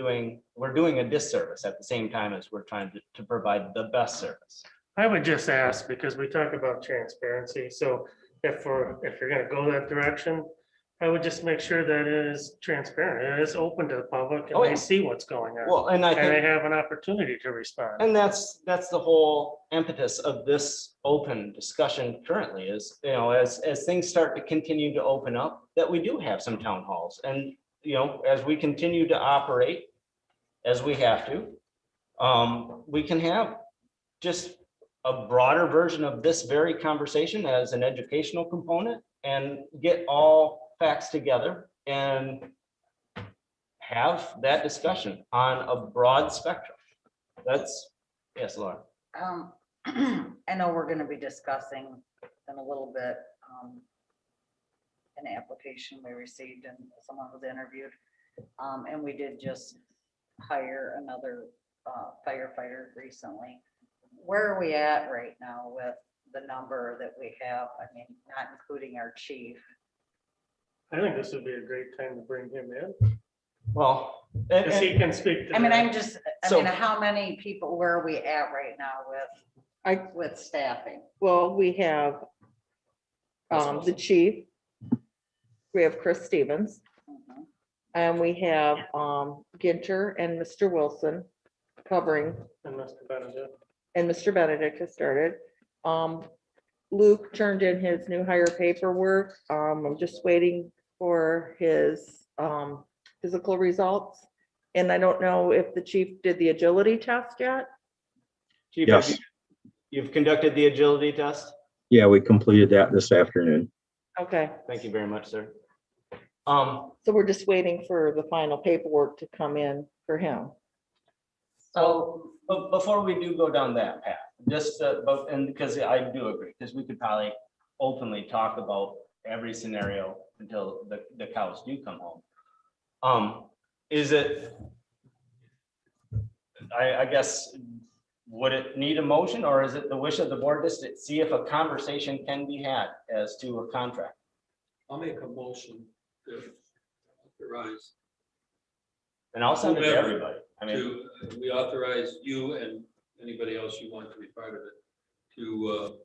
we're doing a disservice at the same time as we're trying to provide the best service. I would just ask, because we talk about transparency, so if you're gonna go that direction, I would just make sure that it is transparent, it is open to the public, Oh, and yeah. they see what's going on. Well, and I And they think, have an opportunity to respond. and that's the whole impetus of this open discussion currently is, as things start to continue to open up, that we do have some town halls. And, as we continue to operate, as we have to, we can have just a broader version of this very conversation as an educational component and get all facts together and have that discussion on a broad spectrum. That's, yes, Laura. I know we're gonna be discussing in a little bit, an application we received and someone was interviewed. And we did just hire another firefighter recently. Where are we at right now with the number that we have? I mean, not including our chief. I think this would be a great time to bring him in, Well, because he can speak to. I mean, that. So- how many people, where are we at right now with staffing? Well, we have the chief. We have Chris Stevens, Mhm. and we have Ginter and Mr. Wilson covering, And Mr. Benedict. and Mr. Benedict has started. Luke turned in his new hire paperwork. I'm just waiting for his physical results. And I don't know if the chief did the agility test yet. Chief, Yes. you've conducted the agility test? Yeah, we completed that this afternoon. Okay, Thank you very much, sir. so we're just waiting for the final paperwork to come in for him. So, but before we do go down that path, just, and because I do agree, because we could probably openly talk about every scenario until the cows do come home. Is it, I guess, would it need a motion, or is it the wish of the board just to see if a conversation can be had as to a contract? I'll make a motion to authorize And I'll send it to Whomever everybody. I mean, we authorize you and anybody else you want to be part of it to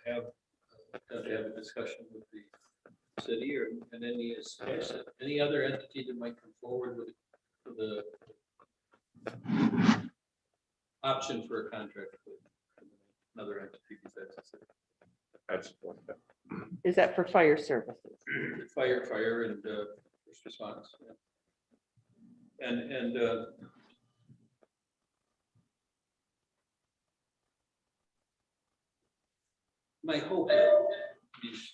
have a discussion with the city or and any other entity that might come forward with the option for a contract with another entity besides the city. That's Is that for fire services? Fire and first response. Yeah. And my hope is,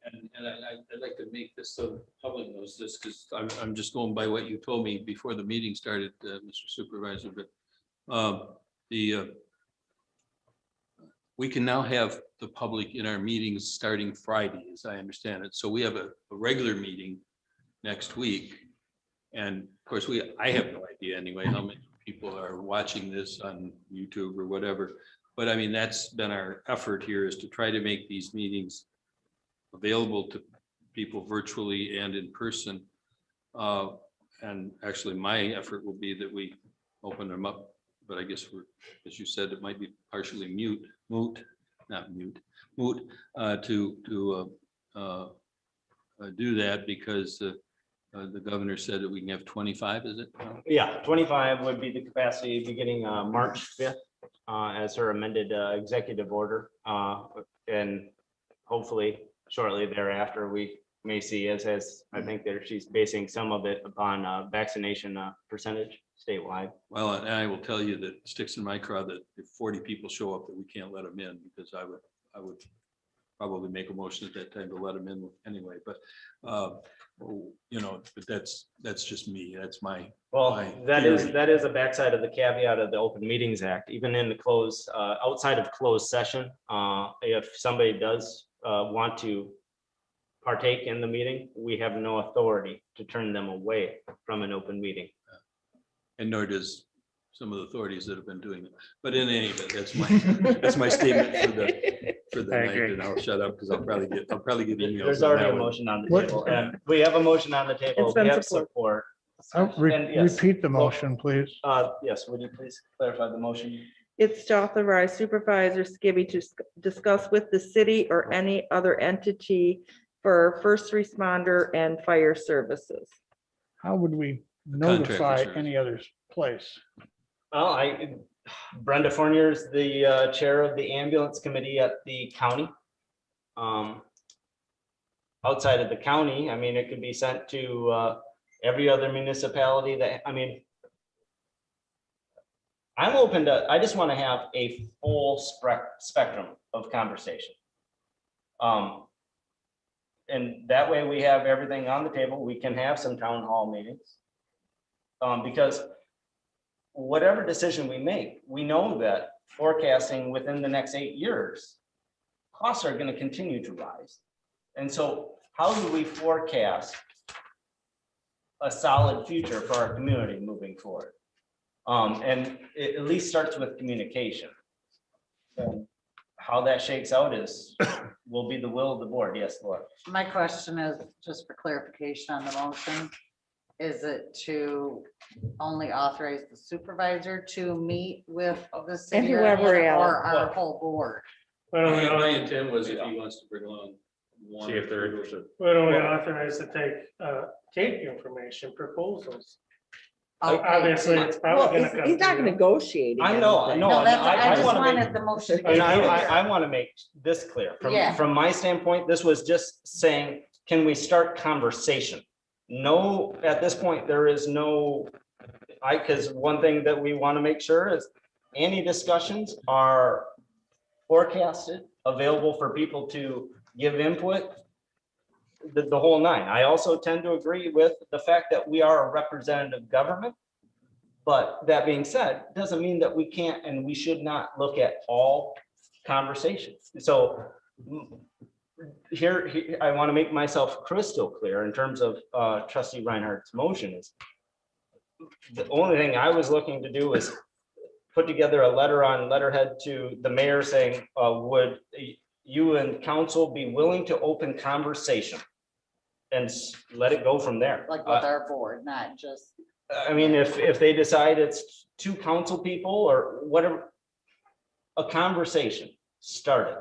and I'd like to make this so the public knows this, because I'm just going by what you told me before the meeting started, Mr. Supervisor, but we can now have the public in our meetings starting Friday, as I understand it. So we have a regular meeting next week. And of course, I have no idea anyway, how many people are watching this on YouTube or whatever. But I mean, that's been our effort here, is to try to make these meetings available to people virtually and in person. And actually, my effort will be that we open them up, but I guess as you said, it might be partially moot to do that, because the governor said that we can have 25, is it? yeah, 25 would be the capacity beginning March 5th as her amended executive order. And hopefully shortly thereafter, we may see, as I think that she's basing some of it upon vaccination percentage statewide. Well, and I will tell you that sticks in my craw that if 40 people show up, that we can't let them in, because I would probably make a motion at that time to let them in anyway, but but that's just me. That's my. Well, my that theory. is a backside of the caveat of the Open Meetings Act. Even in the closed, outside of closed session, if somebody does want to partake in the meeting, we have no authority to turn them away from an open meeting. And nor does some of the authorities that have been doing it. But in any event, that's my statement for the I night, agree. and I'll shut up because I'll probably get emails. There's on already that a one. motion on the What- table, and we have a motion on the table. It's been We have support. support. And yes. Repeat the motion, please. Yes, would you please clarify the motion? It's to authorize Supervisor Skibby to discuss with the city or any other entity for first responder and fire services. How would we Contractor notify service. any other place? Well, Brenda Fournier is the chair of the ambulance committee at the county. Outside of the county, I mean, it could be sent to every other municipality that, I mean, I'm open to, I just want to have a full spectrum of conversation. And that way we have everything on the table. We can have some town hall meetings. Because whatever decision we make, we know that forecasting within the next 8 years, costs are going to continue to rise. And so how do we forecast a solid future for our community moving forward? And it at least starts with communication. And how that shakes out will be the will of the board. Yes, Laura. My question is, just for clarification on the motion, is it to only authorize the supervisor to meet with the city or whoever else. our whole board? Why don't we My au- intent was if he wants to bring along one. See if they're or two. interested. why don't we authorize to take information, proposals? Okay. Obviously, it's Well, probably gonna come. he's not to you. negotiating. I know, I anything. know. No, that's, I I just wanna make- wanted the motion. to And get I clear. want to make this clear. Yeah. From my standpoint, this was just saying, can we start conversation? No, at this point, there is no, because one thing that we want to make sure is any discussions are forecasted, available for people to give input, the whole nine. I also tend to agree with the fact that we are a representative government. But that being said, doesn't mean that we can't and we should not look at all conversations. So here, I want to make myself crystal clear in terms of trustee Reinhardt's motion is the only thing I was looking to do is put together a letter on letterhead to the mayor saying, would you and council be willing to open conversation? And let it go from there. Like with our board, not just, I mean, if they decide it's two council people or whatever, a conversation started.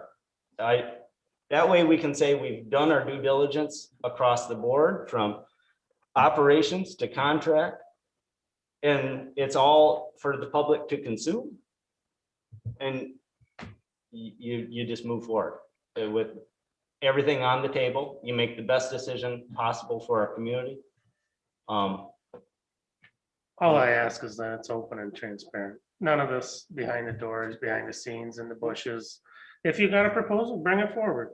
That way we can say we've done our due diligence across the board from operations to contract. And it's all for the public to consume. And you just move forward with everything on the table. You make the best decision possible for our community. All I ask is that it's open and transparent. None of this behind the doors, behind the scenes, in the bushes. If you got a proposal, bring it forward.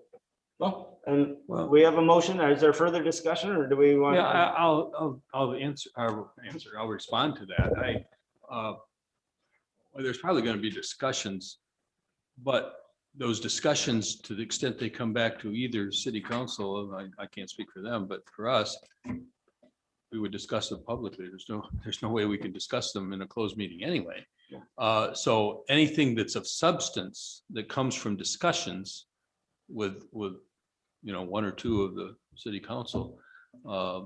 Well, and we have a motion. Is there further discussion or do we want? Yeah, I'll answer, I'll respond to that. Well, there's probably going to be discussions, but those discussions, to the extent they come back to either city council, I can't speak for them, but for us, we would discuss them publicly. There's no way we can discuss them in a closed meeting anyway. So anything that's of substance that comes from discussions with one or two of the city council, I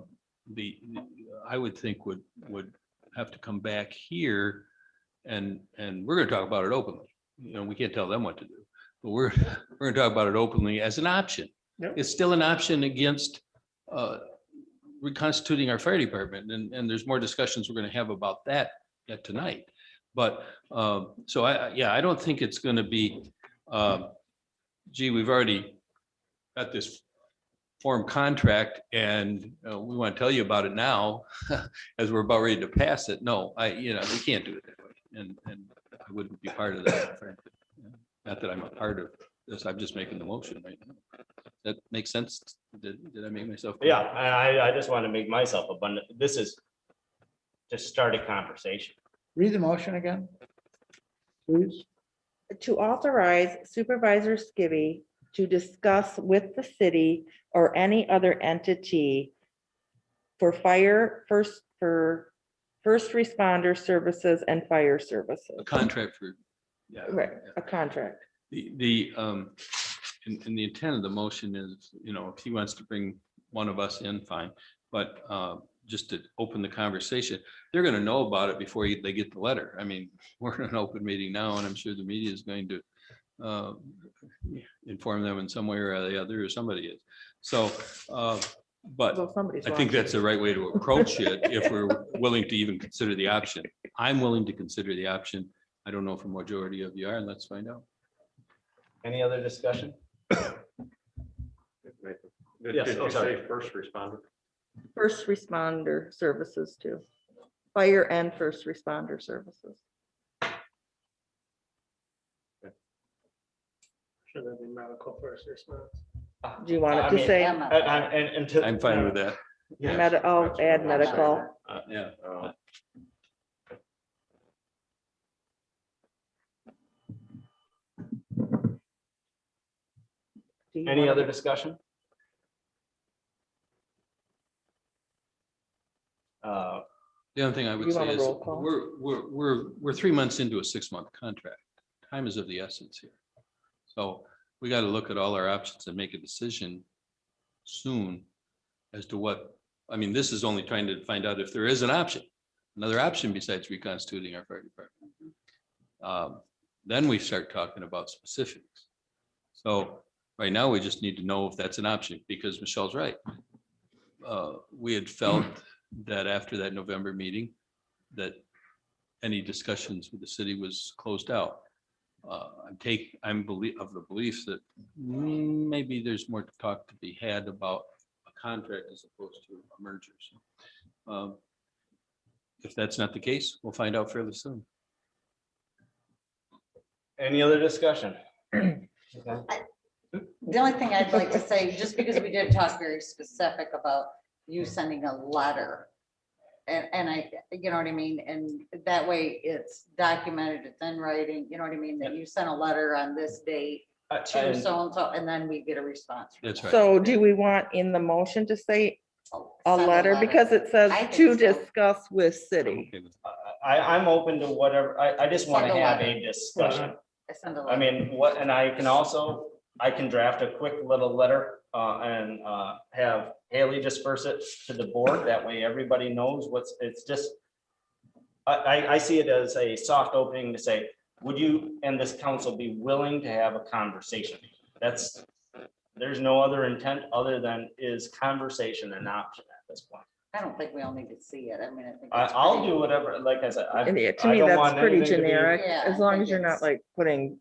would think would have to come back here and we're going to talk about it openly. We can't tell them what to do, but we're going to talk about it openly as an option. Yep. It's still an option against reconstituting our fire department, and there's more discussions we're going to have about that tonight. But so I don't think it's going to be, gee, we've already got this form contract and we want to tell you about it now as we're about ready to pass it. No, we can't do it that way. And I wouldn't be part of that, frankly. Not that I'm a part of this, I'm just making the motion right now. That makes sense? Did I make myself clear? Yeah, and I just want to make myself abundant. This is just start a conversation. Read the motion again, please. To authorize Supervisor Skibby to discuss with the city or any other entity for first responder services and fire services. A contract for, yeah. Right, a contract. And the intent of the motion is, if he wants to bring one of us in, fine. But just to open the conversation. They're gonna know about it before they get the letter. I mean, we're in an open meeting now, and I'm sure the media is going to inform them in some way or the other, or somebody is. So, but So somebody's I think watching. that's the right way to approach it if we're willing to even consider the option. I'm willing to consider the option. I don't know if a majority of you are, and let's find out. Any other discussion? Did Yes, did oh, you sorry. say first responder? First responder services too. Fire and first responder services. Should that be medical first response? Do you want I it to mean, say And to. I'm fine with that. Yeah. I'll add medical. Yeah. Do you Any want other it? discussion? The other thing I You would say want a is, roll call? we're 3 months into a 6-month contract. Time is of the essence here. So we got to look at all our options and make a decision soon as to what, I mean, this is only trying to find out if there is an option, another option besides reconstituting our fire department. Then we start talking about specifics. So right now, we just need to know if that's an option, because Michelle's right. We had felt that after that November meeting, that any discussions with the city was closed out. I'm of the belief that maybe there's more talk to be had about a contract as opposed to a merger. So, if that's not the case, we'll find out fairly soon. Any other discussion? The only thing I'd like to say, just because we did talk very specific about you sending a letter. And I, you know what I mean? And that way it's documented, it's in writing, you know what I mean? That you sent a letter on this date to And so-and-so, and then we get a response. from That's them. right. So do we want in the motion to say Oh, a send letter? Because it says I think to so. discuss with city. Okay with I'm open to whatever. I just want to Send a have letter. a discussion. I send a I letter. mean, what, and I can also, I can draft a quick little letter and have Haley disperse it to the board. That way everybody knows it's just, I see it as a soft opening to say, would you and this council be willing to have a conversation? There's no other intent other than is conversation an option at this point. I don't think we all need to see it. I mean, I think. I'll do whatever, like I said. And to I me, don't that's want pretty anything to be- generic, Yeah, as I long think as you're not it's- like putting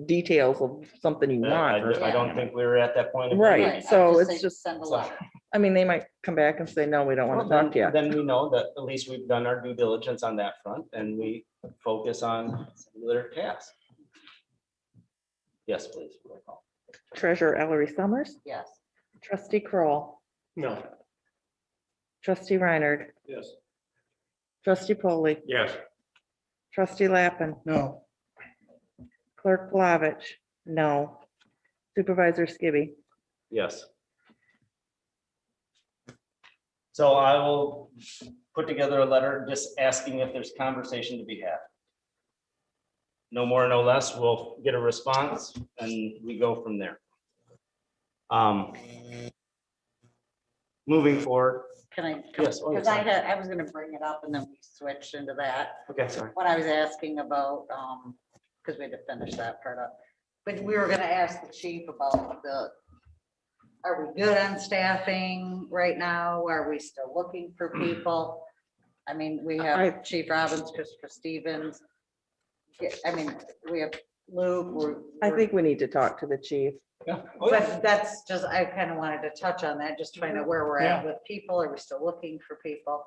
details of something you I want. or don't think we were at that point. of Right, meeting. I so would it's say just- Send a So- letter. I mean, they might come back and say, no, we don't want to Well, talk to you. Then we know that at least we've done our due diligence on that front and we focus on their tasks. Yes, please. Roll call. Treasurer Ellery Summers, Yes. trustee Kroll, No. trustee Reiner, Yes. trustee Polly, Yes. trustee Lappin, No, clerk Plavich, no. Supervisor Skibby. Yes. So I will put together a letter just asking if there's conversation to be had. No more, no less. We'll get a response and we go from there. Moving forward. Can I? Yes, oh, Because yes. I was gonna bring it up and then we switched into that. Okay, sorry. When I was asking about, because we had to finish that part up. But we were gonna ask the chief about are we good on staffing right now? Are we still looking for people? I mean, we have Chief Robbins, Christopher Stevens. Yeah, I mean, we have Luke. I think we need to talk to the chief. Yeah. Oh, yeah. But that's just, I kind of wanted to touch on that, just to find out where we're at with people. Are we still looking for people?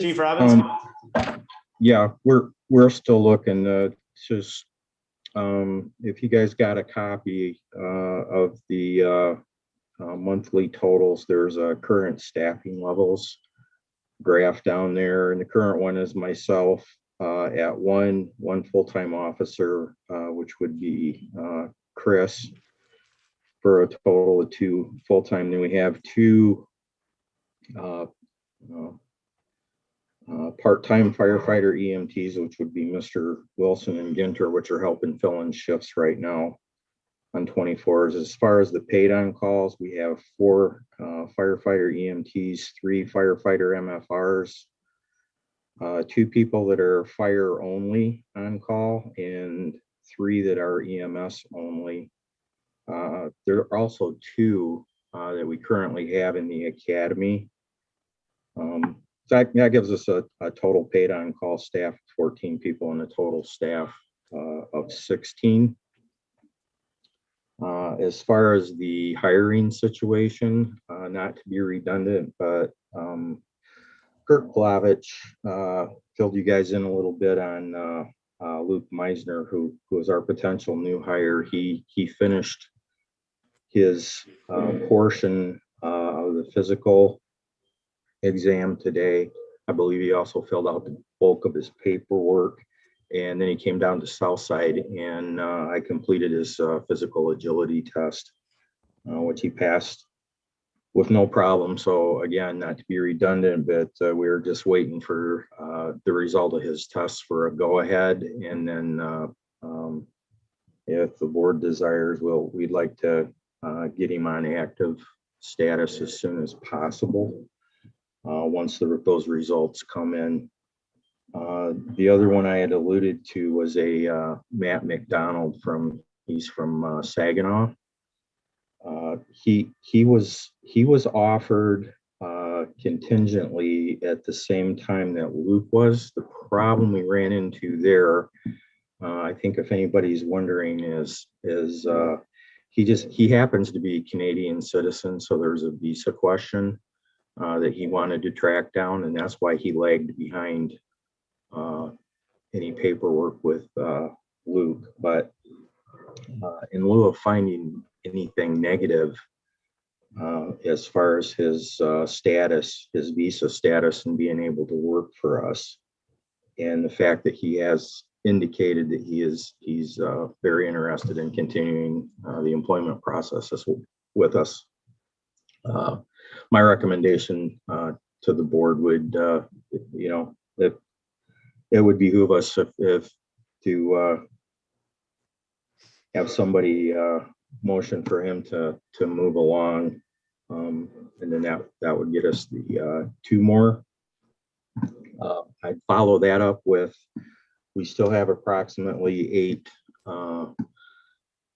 Chief Robbins. Yeah, we're still looking, just, if you guys got a copy, of the, monthly totals, there's a current staffing levels graph down there, and the current one is myself, at one full-time officer, which would be, Chris, for a total of 2 full-time. Then we have 2, part-time firefighter EMTs, which would be Mr. Wilson and Ginter, which are helping fill in shifts right now on 24s. As far as the paid on calls, we have 4 firefighter EMTs, 3 firefighter MFRs, 2 people that are fire only on call, and 3 that are EMS only. There are also 2 that we currently have in the academy. That gives us a total paid on call staff of 14 people and a total staff of 16. As far as the hiring situation, not to be redundant, but Kirk Glavich filled you guys in a little bit on Luke Meisner, who is our potential new hire. He finished his portion of the physical exam today. I believe he also filled out the bulk of his paperwork. And then he came down to Southside and I completed his physical agility test, which he passed with no problem. So again, not to be redundant, but we're just waiting for the result of his tests for a go ahead. And then if the board desires, we'd like to get him on active status as soon as possible. Once those results come in. The other one I had alluded to was a Matt McDonald he's from Saginaw. He was offered contingently at the same time that Luke was. The problem we ran into there, I think if anybody's wondering, is he happens to be a Canadian citizen, so there's a visa question that he wanted to track down, and that's why he lagged behind any paperwork with Luke. But in lieu of finding anything negative as far as his status, his visa status, and being able to work for us, and the fact that he has indicated that he's very interested in continuing the employment process with us. My recommendation to the board would, if it would behoove us if to have somebody motion for him to move along, and then that would get us the 2 more. I'd follow that up with, we still have approximately 8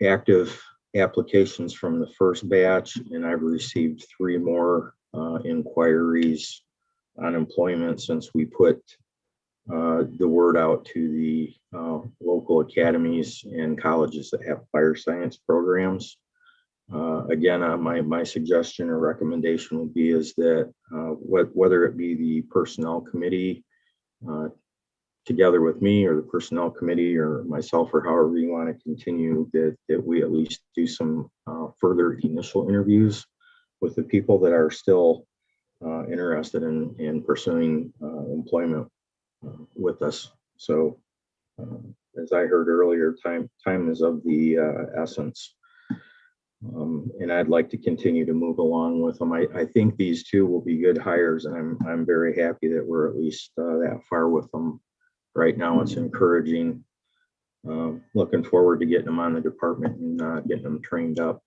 active applications from the first batch, and I've received 3 more inquiries on employment since we put the word out to the local academies and colleges that have fire science programs. Again, my suggestion or recommendation would be is that whether it be the personnel committee together with me, or the personnel committee, or myself, or however you want to continue, that we at least do some further initial interviews with the people that are still interested in pursuing employment with us. So as I heard earlier, time is of the essence. And I'd like to continue to move along with them. I think these 2 will be good hires, and I'm very happy that we're at least that far with them. Right now, it's encouraging. Looking forward to getting them on the department and getting them trained up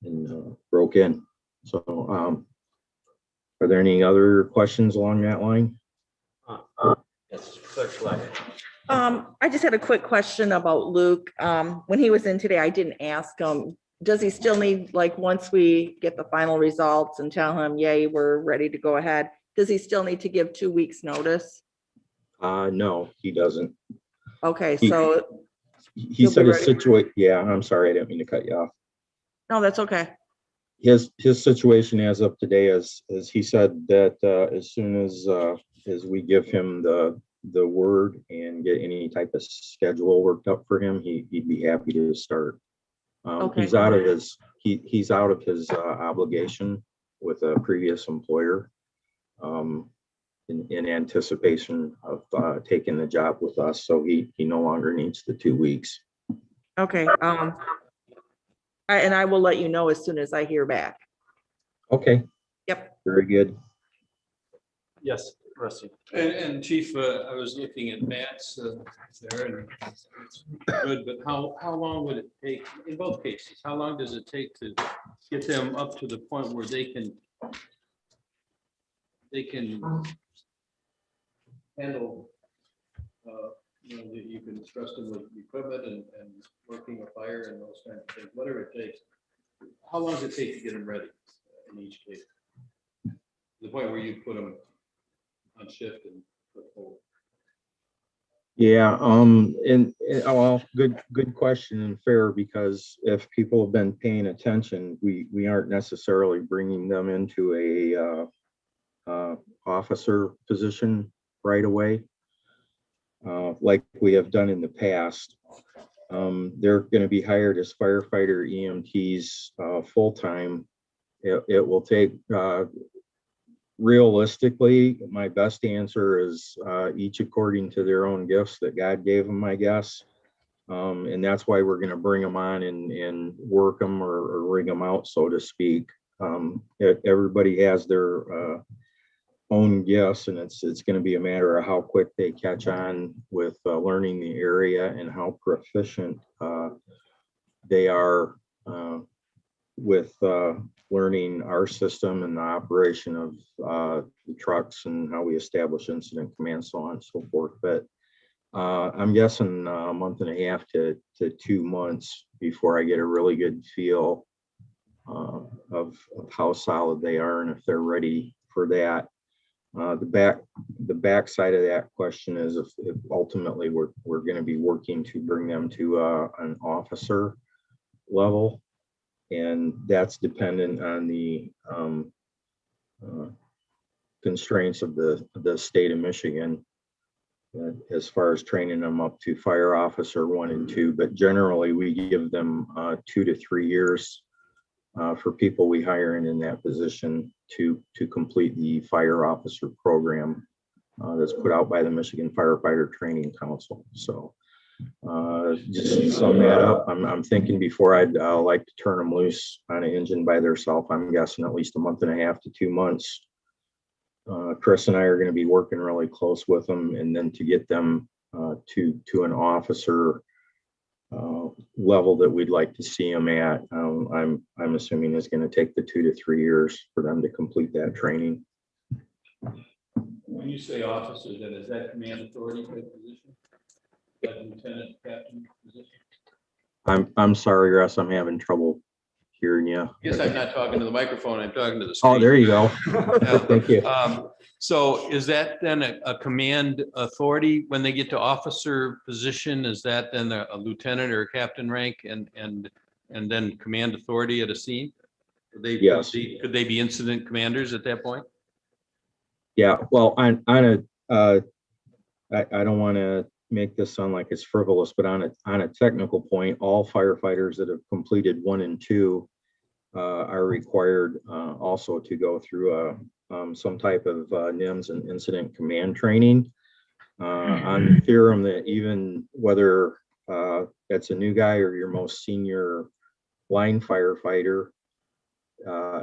and broke in. So are there any other questions along that line? Yes, Clerk Fleck. I just had a quick question about Luke. When he was in today, I didn't ask him, does he still need, like, once we get the final results and tell him, yay, we're ready to go ahead, does he still need to give 2 weeks notice? No, he doesn't. Okay, so, He said his situation. Yeah, I'm sorry, I didn't mean to cut you off. no, that's okay. His situation as of today is he said that as soon as we give him the word and get any type of schedule worked up for him, he'd be happy to start. Okay. He's out of his obligation with a previous employer in anticipation of taking the job with us. So he no longer needs the 2 weeks. Okay, and I will let you know as soon as I hear back. Okay. Yep. Very good. Yes, Proceed. And Chief, I was looking at Matt's there and it's good, but how long would it take in both cases? How long does it take to get them up to the point where they can handle, that you can trust them with equipment and working a fire and those kinds of things, whatever it takes. How long does it take to get them ready in each case? The point where you put them on shift and put forward. Yeah, well, good question and fair, because if people have been paying attention, we aren't necessarily bringing them into a officer position right away, like we have done in the past. They're going to be hired as firefighter EMTs full-time. It will take, realistically, my best answer is each according to their own gifts that God gave them, I guess. And that's why we're going to bring them on and work them or ring them out, so to speak. Everybody has their own gifts, and it's going to be a matter of how quick they catch on with learning the area and how proficient they are with learning our system and the operation of the trucks and how we establish incident command, so on and so forth. But I'm guessing a month and a half to 2 months before I get a really good feel of how solid they are and if they're ready for that. The back side of that question is if ultimately we're going to be working to bring them to an officer level. And that's dependent on the constraints of the state of Michigan as far as training them up to fire officer 1 and 2. But generally, we give them 2 to 3 years for people we hire in that position to complete the fire officer program that's put out by the Michigan Firefighter Training Council. So. Just to sum that up, I'm thinking before I'd like to turn them loose on an engine by themselves, I'm guessing at least a month and a half to 2 months. Chris and I are going to be working really close with them, and then to get them to an officer level that we'd like to see them at, I'm assuming is going to take the 2 to 3 years for them to complete that training. When you say officer, then is that command authority type position? Like lieutenant, captain position? I'm sorry, Russ, I'm having trouble hearing you. Guess I'm not talking to the microphone, I'm talking to the screen. Oh, there you go. Yeah. Thank you. So is that then a command authority when they get to officer position? Is that then a lieutenant or a captain rank and then command authority at a scene? Yes. Could they be incident commanders at that point? Yeah, well, I don't want to make this sound like it's frivolous, but on a technical point, all firefighters that have completed 1 and 2 are required also to go through some type of NIMS and incident command training on the theorem that even whether it's a new guy or your most senior line firefighter,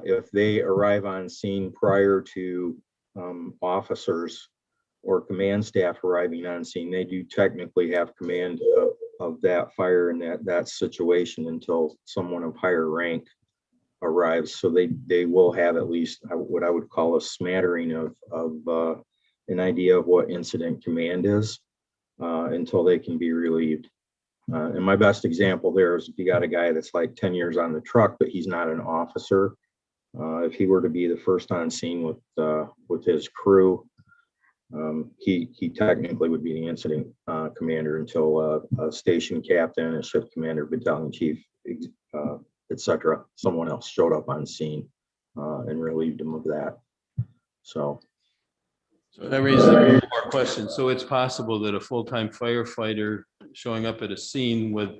if they arrive on scene prior to officers or command staff arriving on scene, they do technically have command of that fire and that situation until someone of higher rank arrives. So they will have at least what I would call a smattering of an idea of what incident command is until they can be relieved. And my best example there is if you got a guy that's like 10 years on the truck, but he's not an officer. If he were to be the first on scene with his crew, he technically would be the incident commander until a station captain, a shift commander, battalion chief, etc. Someone else showed up on scene and relieved him of that. So that raises a couple more questions. So it's possible that a full-time firefighter showing up at a scene with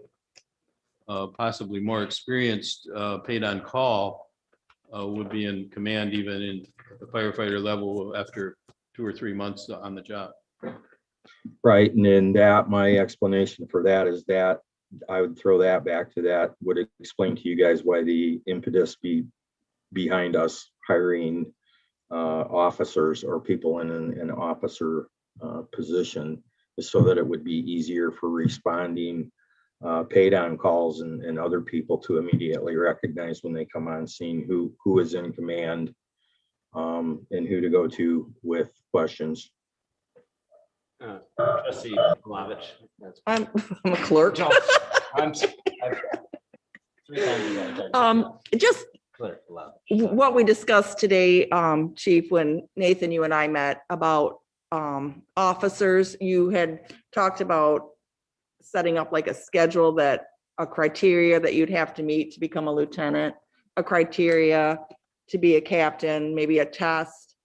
possibly more experienced paid on call would be in command even in the firefighter level after 2 or 3 months on the job. Right, and then my explanation for that is that I would throw that back to that would explain to you guys why the impetus behind us hiring officers or people in an officer position, so that it would be easier for responding paid on calls and other people to immediately recognize when they come on scene who is in command, and who to go to with questions. Trustee Palovich. I'm a clerk. No, I'm. I'm- 3 times you gotta type. Just Clerk Palovich. what we discussed today, Chief, when Nathan, you and I met about officers, you had talked about setting up like a schedule, that a criteria that you'd have to meet to become a lieutenant, a criteria to be a captain, maybe a test.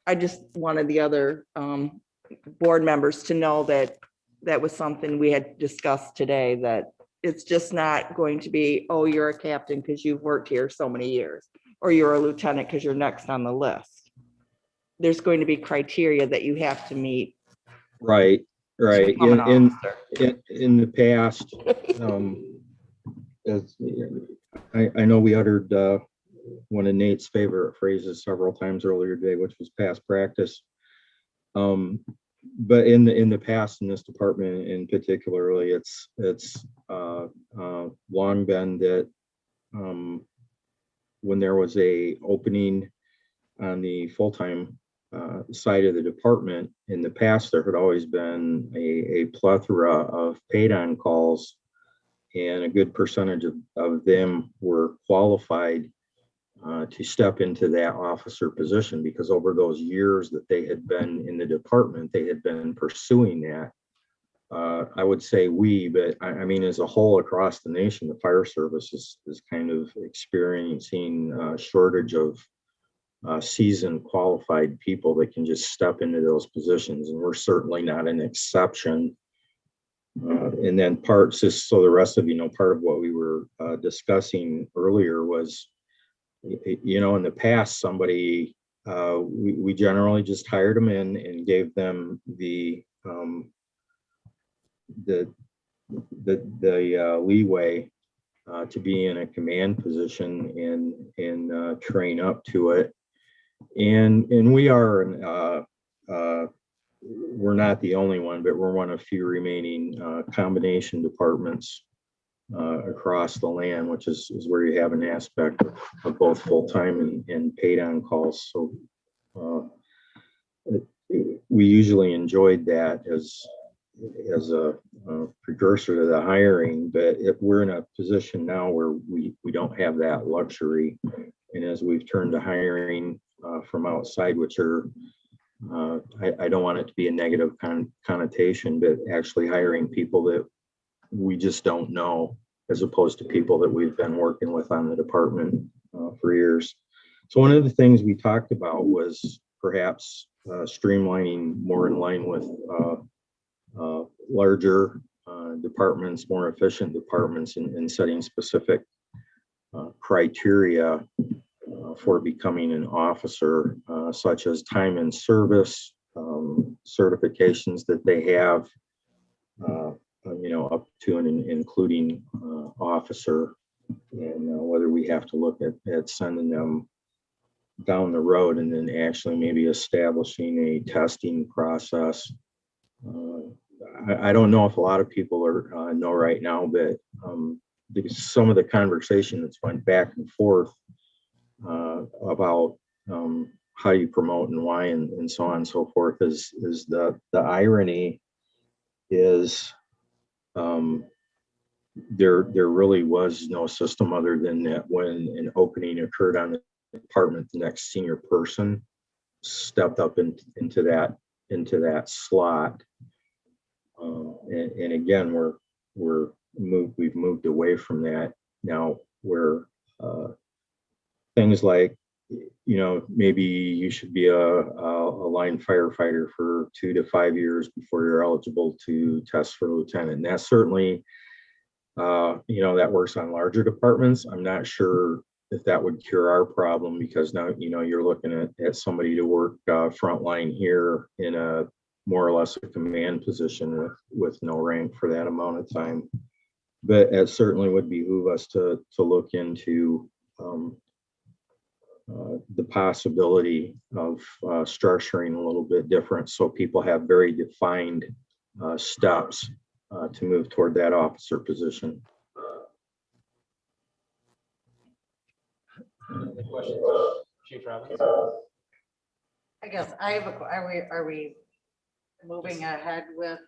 I just wanted the other board members to know that that was something we had discussed today, that it's just not going to be, oh, you're a captain because you've worked here so many years, or you're a lieutenant because you're next on the list. There's going to be criteria that you have to meet. Right. to become an officer. In the past, as I know we uttered one of Nate's favorite phrases several times earlier today, which was past practice. But in the past, in this department in particularly, it's long been that when there was a opening on the full-time side of the department, in the past, there had always been a plethora of paid-on calls, and a good percentage of them were qualified to step into that officer position, because over those years that they had been in the department, they had been pursuing that. I would say but I mean, as a whole across the nation, the fire service is kind of experiencing a shortage of seasoned, qualified people that can just step into those positions, and we're certainly not an exception. And then just so the rest of you know, part of what we were discussing earlier was, in the past, somebody, we generally just hired them in and gave them the leeway to be in a command position and train up to it. And we are, we're not the only one, but we're one of few remaining combination departments across the land, which is where you have an aspect of both full-time and paid on calls. So we usually enjoyed that as a precursor to the hiring, but if we're in a position now where we don't have that luxury, and as we've turned to hiring from outside, which are I don't want it to be a negative connotation, but actually hiring people that we just don't know, as opposed to people that we've been working with on the department for years. So one of the things we talked about was perhaps streamlining more in line with larger departments, more efficient departments, and setting specific criteria for becoming an officer, such as time in service, certifications that they have, up to and including officer, and whether we have to look at sending them down the road and then actually maybe establishing a testing process. I don't know if a lot of people know right now, but some of the conversation that's went back and forth about how you promote and why and so on and so forth is the irony is there really was no system other than that when an opening occurred on the department, the next senior person stepped up into that slot. And again, we've moved away from that now, where things like, maybe you should be a line firefighter for 2 to 5 years before you're eligible to test for lieutenant. And that's certainly, that works on larger departments. I'm not sure if that would cure our problem, because now, you're looking at somebody to work frontline here in a more or less a command position with no rank for that amount of time. But it certainly would behoove us to look into the possibility of structuring a little bit different so people have very defined steps to move toward that officer position. Any questions? Chief Robbins? I guess I have are we moving ahead with,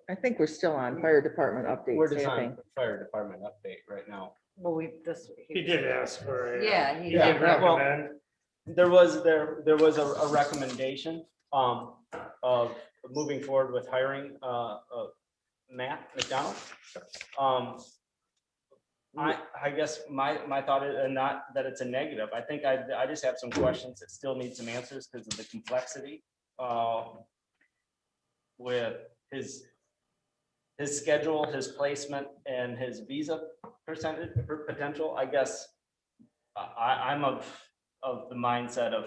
I think we're still on fire department We're updates. just I on think. fire department update right now. well, we, this. He did ask for. Yeah, He he did did. Well, recommend. There was a recommendation of moving forward with hiring Matt McDonald. I guess my thought is, and not that it's a negative, I think I just have some questions that still need some answers because of the complexity with his schedule, his placement, and his visa percentage potential. I guess I'm of the mindset of,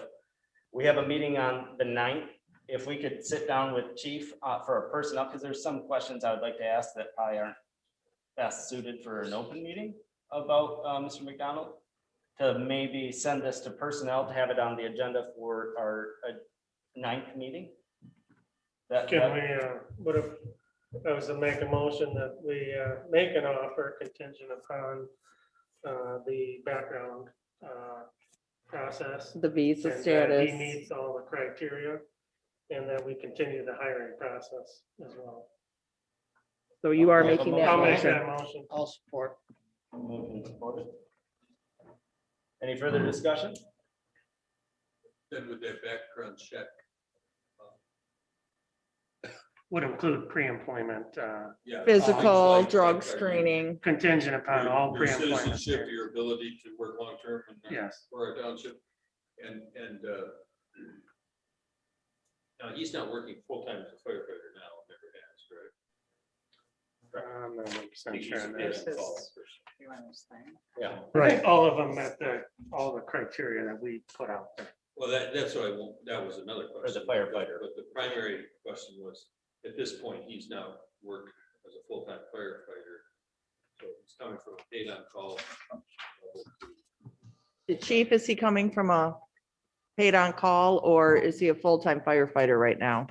we have a meeting on the 9th. If we could sit down with chief for a personnel, because there's some questions I would like to ask that probably aren't best suited for an open meeting about Mr. McDonald, to maybe send this to personnel to have it on the agenda for our 9th meeting. Can we, what if I was to make a motion that we make an offer contingent upon the background process. The visa and that status. He meets all the criteria, and that we continue the hiring process as well. So you are Okay. making that I'll make motion. that motion. I'll support. Moved and supported. Any further discussion? Then with that background check, Would include pre-employment, yeah. Physical, things like drug that, screening. contingent upon all Your pre-employment. citizenship, your ability to work long-term Yes. for our township. And now he's not working full-time as a firefighter now, never has, correct? I'm not 100% He's sure a on paid that. on call person. You understand? Yeah. Right, all of them met all the criteria that we put out there. Well, that's what that was another question. firefighter. But the primary question was, at this point, he's now worked as a full-time firefighter. So it's coming from a paid on call. The chief, is he coming from a paid on call or is he a full-time firefighter right now?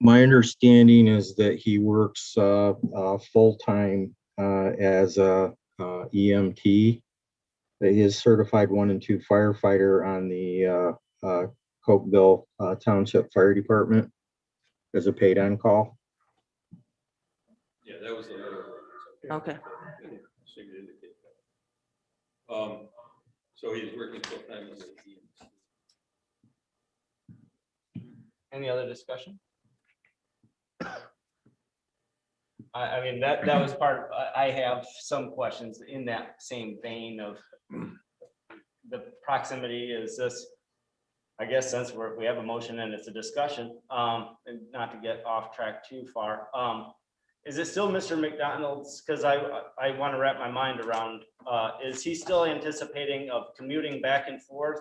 My understanding is that he works full-time as a EMT. He is certified 1 and 2 firefighter on the Cokeville Township Fire Department as a paid on call. Yeah, that was the letter. Okay. So you indicate that. So he's working full-time as an EMT. Any other discussion? I mean, that was part of, I have some questions in that same vein of the proximity. Is this, I guess, since we have a motion and it's a discussion, and not to get off track too far, is it still Mr. McDonald's? Because I want to wrap my mind around, is he still anticipating of commuting back and forth?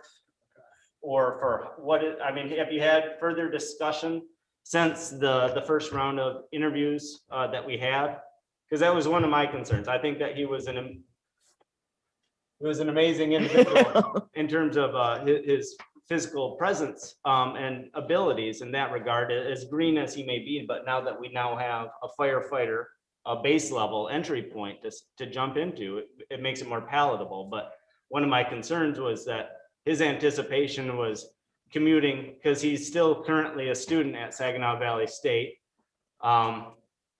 Or for what, I mean, have you had further discussion since the first round of interviews that we had? Because that was one of my concerns. I think that he was an amazing individual in terms of his physical presence and abilities in that regard, as green as he may be. But now that we now have a firefighter, a base level entry point to jump into, it makes it more palatable. But one of my concerns was that his anticipation was commuting, because he's still currently a student at Saginaw Valley State.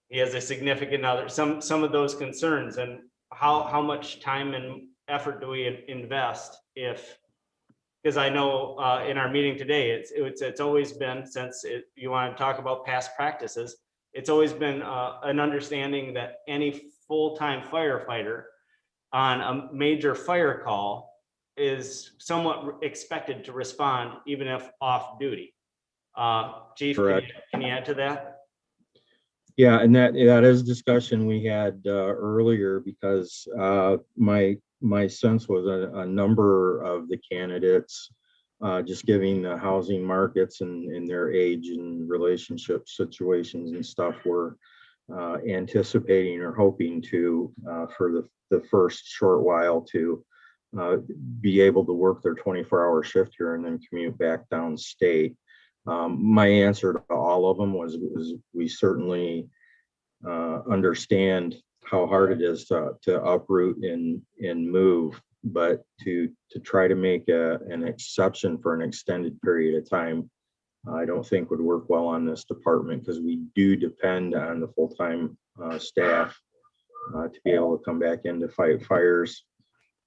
He has a significant other, some of those concerns, and how much time and effort do we invest if, because I know in our meeting today, it's always been, since you want to talk about past practices, it's always been an understanding that any full-time firefighter on a major fire call is somewhat expected to respond even if off duty. Chief, Correct. can you add to that? Yeah, and that is discussion we had earlier, because my sense was a number of the candidates, just giving the housing markets and their age and relationship situations and stuff, were anticipating or hoping to for the first short while to be able to work their 24-hour shift here and then commute back downstate. My answer to all of them was we certainly understand how hard it is to uproot and move, but to try to make an exception for an extended period of time, I don't think would work well on this department, because we do depend on the full-time staff to be able to come back in to fight fires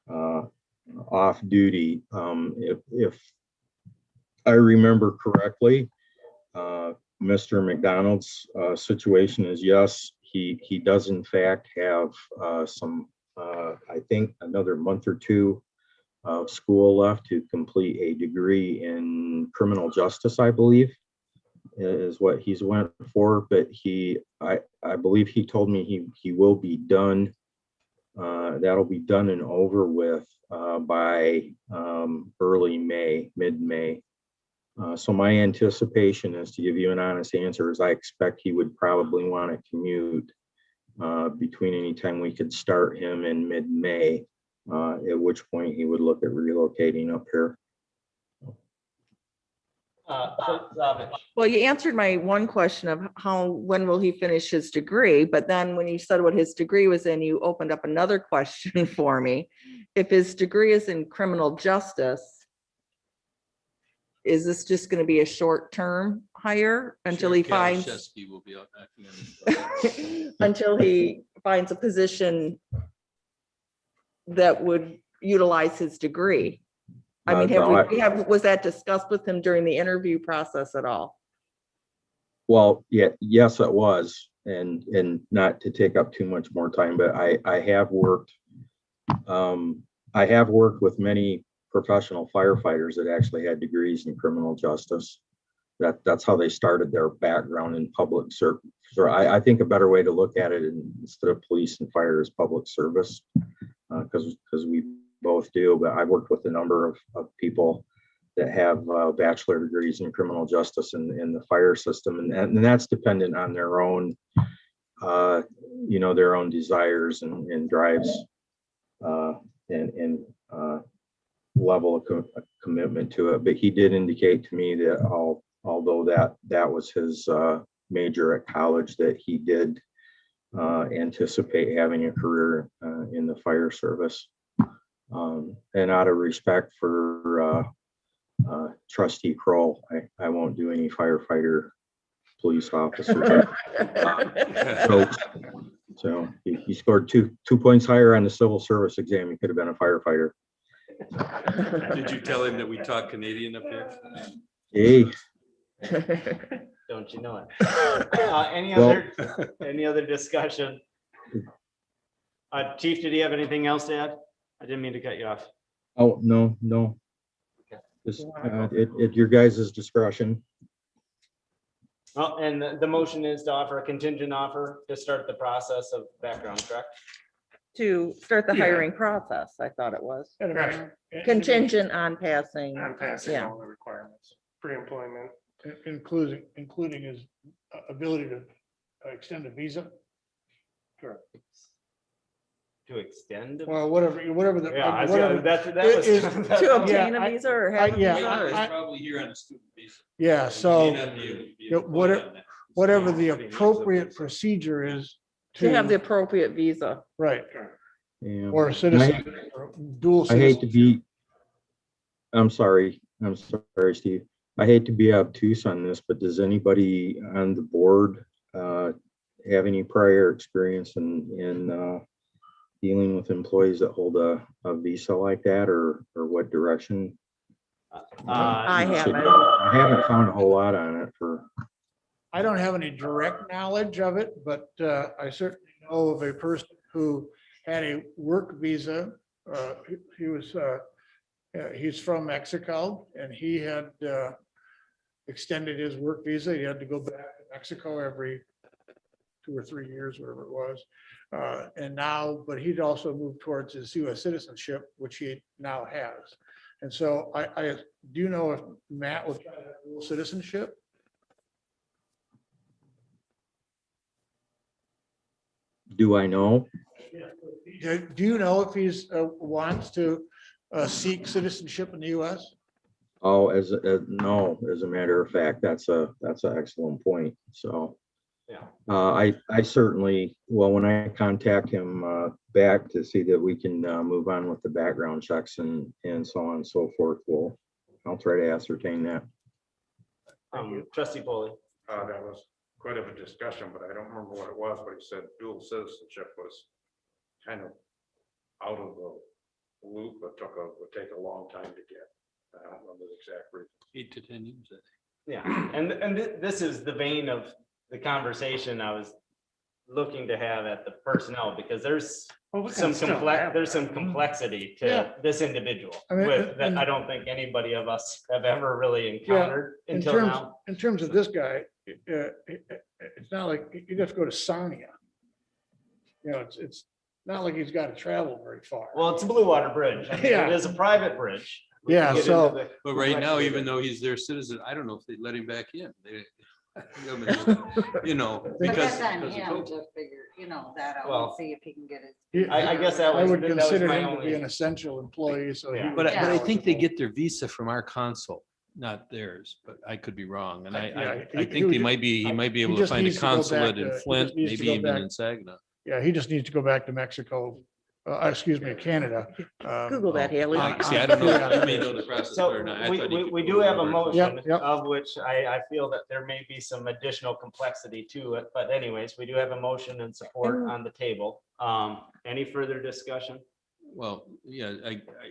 off duty. If I remember correctly, Mr. McDonald's situation is, yes, he does in fact have some, I think another month or two of school left to complete a degree in criminal justice, I believe, is what he's went for. But I believe he told me he will be done. That'll be done and over with by early May, mid-May. So my anticipation is, to give you an honest answer, is I expect he would probably want to commute between any time we could start him in mid-May, at which point he would look at relocating up here. Well, you answered my one question of when will he finish his degree? But then when you said what his degree was in, you opened up another question for me. If his degree is in criminal justice, is this just going to be a short-term hire until he finds, Shesky will be out knocking on until he finds a position that would utilize his degree? I mean, was that discussed with him during the interview process at all? Well, yeah, yes, it was, and not to take up too much more time, but I have worked with many professional firefighters that actually had degrees in criminal justice. That's how they started their background in public service. So I think a better way to look at it, instead of police and fire, is public service, because we both do. But I've worked with a number of people that have bachelor degrees in criminal justice in the fire system, and that's dependent on their own, their own desires and drives, and level of commitment to it. But he did indicate to me that although that was his major at college, that he did anticipate having a career in the fire service. And out of respect for Trustee Kroll, I won't do any firefighter police officer. So he scored two points higher on the civil service exam. He could have been a firefighter. Did you tell him that we talk Canadian up here? Hey, Don't you know it? Any other discussion? Chief, did he have anything else to add? I didn't mean to cut you off. oh, no. Just at your guys' discretion. Well, and the motion is to offer a contingent offer to start the process of background, correct? To start the Yeah. hiring process, I thought it was. Correct. Contingent on passing. I'm passing Yeah. all the requirements, pre-employment. Including his ability to extend a visa. To extend? Well, whatever the. Yeah, whatever- that was. is- To obtain Yeah, a visa or have a yeah, visa? He's probably here on a student visa. Yeah, He so may not be able to be you know, employed on that. whatever the appropriate procedure is To have the appropriate visa. right, Yeah. or a citizen, or dual I hate to citizen. I'm sorry, Steve. I hate to be obtuse on this, but does anybody on the board have any prior experience in dealing with employees that hold a visa like that, or what direction? I you should haven't. go? I haven't found a whole lot on it for. I don't have any direct knowledge of it, but I certainly know of a person who had a work visa. He's from Mexico, and he had extended his work visa. He had to go back to Mexico every 2 or 3 years, whatever it was. And now, but he'd also moved towards his US citizenship, which he now has. And so I do know if Matt will try to have dual citizenship. Do I know? Do you know if he's wants to seek citizenship in the US? Oh, no, as a matter of fact, that's an excellent point. So Yeah. I certainly, well, when I contact him back to see that we can move on with the background checks and so on and so forth, I'll try to ascertain that. Trustee Polly. That was quite of a discussion, but I don't remember what it was, but he said dual citizenship was kind of out of the loop, but would take a long time to get. I don't remember the exact reason. 8 to 10 years. Yeah, and this is the vein of the conversation I was looking to have at the personnel, because there's Well, we some can still have there's that. some complexity Yeah. to this individual I mean, with that and- I don't think anybody of us have ever really encountered In until terms, now. in terms of this guy, it's not like you have to go to Sarnia. You know, it's not like he's got to travel very far. Well, it's a Blue Water Bridge. I mean, Yeah. It is a private bridge. We Yeah, can get so- into the But right now, complexity even of it. though he's their citizen, I don't know if they'd let him back in. You know, But because. that's on because of him COVID. to figure, that out Well, and see if he can get his. He- I guess that I was- would that was consider my him to be only- an essential employee, so. he Yeah. would But be I think they eligible. get their visa from our consul, not theirs, but I could be wrong. And Yeah, I he think would he ju- might be, he might be he able to just find a needs to go back consulate to- in he just Flint, needs to maybe go even back- in Saginaw. Yeah, he just needs to go back to Mexico, excuse me, Canada. Google that, Haley. I- See, I don't know, you may know the process So better than I. I we, thought he we, could we go do have a over. motion Yep, yep. of which I feel that there may be some additional complexity to it, but anyways, we do have a motion and support on the table. Any further discussion? Well, yeah,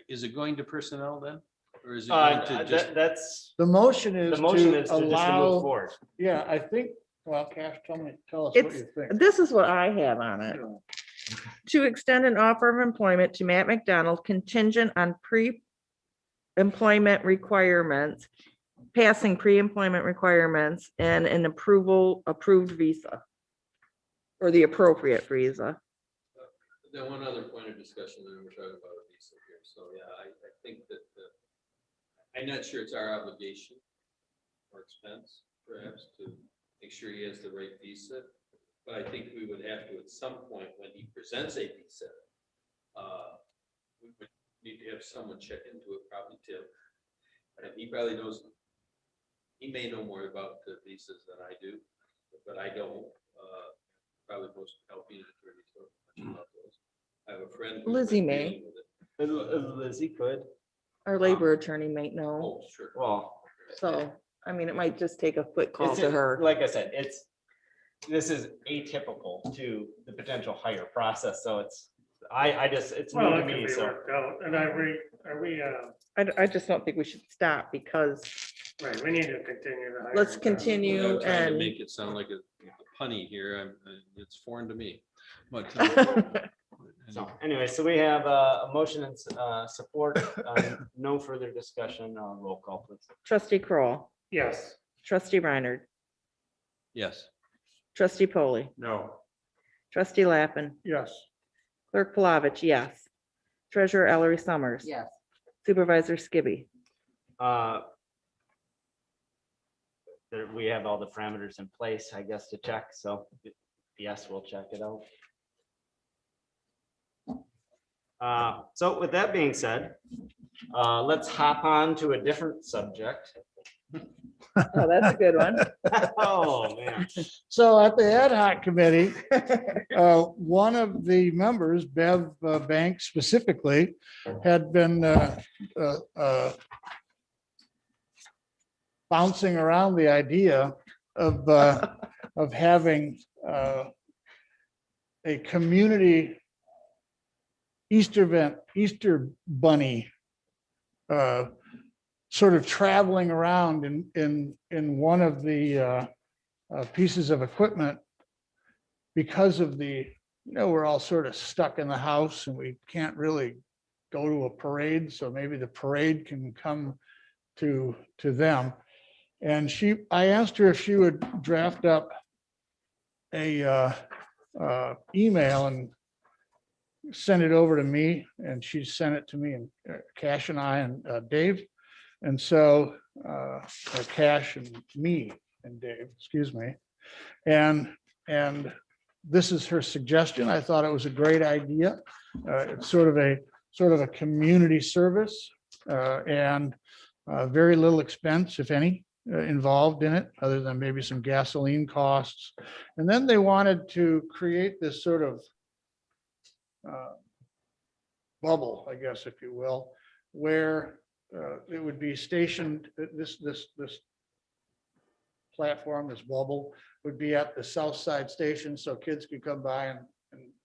is it going to personnel then? Or is it going to just, That's, The motion the is motion to is to just to move allow, forward. yeah, I think, well, Cash, tell us what It's, you think. this is what I have on it. To extend an offer of employment to Matt McDonald contingent on pre-employment requirements, passing pre-employment requirements and an approved visa. Or the appropriate visa. then one other point of discussion, then we're talking about a visa here. So, yeah, I think that, I'm not sure it's our obligation or expense perhaps to make sure he has the right visa. But I think we would have to, at some point, when he presents a visa, we would need to have someone check into it, probably Tim. And he probably knows, he may know more about the visas than I do, but I don't. Probably most helping attorneys don't know much about those. I have a friend. who's Lizzie been may. dealing with it. Lizzie could, Our labor attorney might know. Oh, sure. well. So, I mean, it might just take a quick call It's- to her. Like I said, this is atypical to the potential hire process, so it's new Well, to it can me, be so. worked out. And are we, I just don't think we should stop because right, we need to continue the. let's hiring process. continue I'm trying to and. make it sound like a punny here. It's foreign to me. But So anyway, so we have a motion and support, no further discussion, roll call please. Trustee Kroll, Yes, trustee Reiner, yes, trustee Polly, No, trustee Lappin, Yes, clerk Palovich, yes. Treasurer Ellery Summers. Yes, Supervisor Skibby. We have all the parameters in place, I guess, to check, so yes, we'll check it out. So with that being said, let's hop on to a different subject. Oh, that's a good one. Oh, man. so at the ad hoc committee, one of the members, Bev Banks specifically, had been bouncing around the idea of having a community Easter bunny sort of traveling around in one of the pieces of equipment because of we're all sort of stuck in the house and we can't really go to a parade. So maybe the parade can come to them. And I asked her if she would draft up a email and send it over to me, and she sent it to me and Cash and I and Dave. And so Cash and me and Dave, excuse me. And this is her suggestion. I thought it was a great idea. It's sort of a sort of a community service and very little expense, if any, involved in it, other than maybe some gasoline costs. And then they wanted to create this sort of bubble, I guess, if you will, where it would be stationed, this platform, this bubble would be at the south side station, so kids could come by and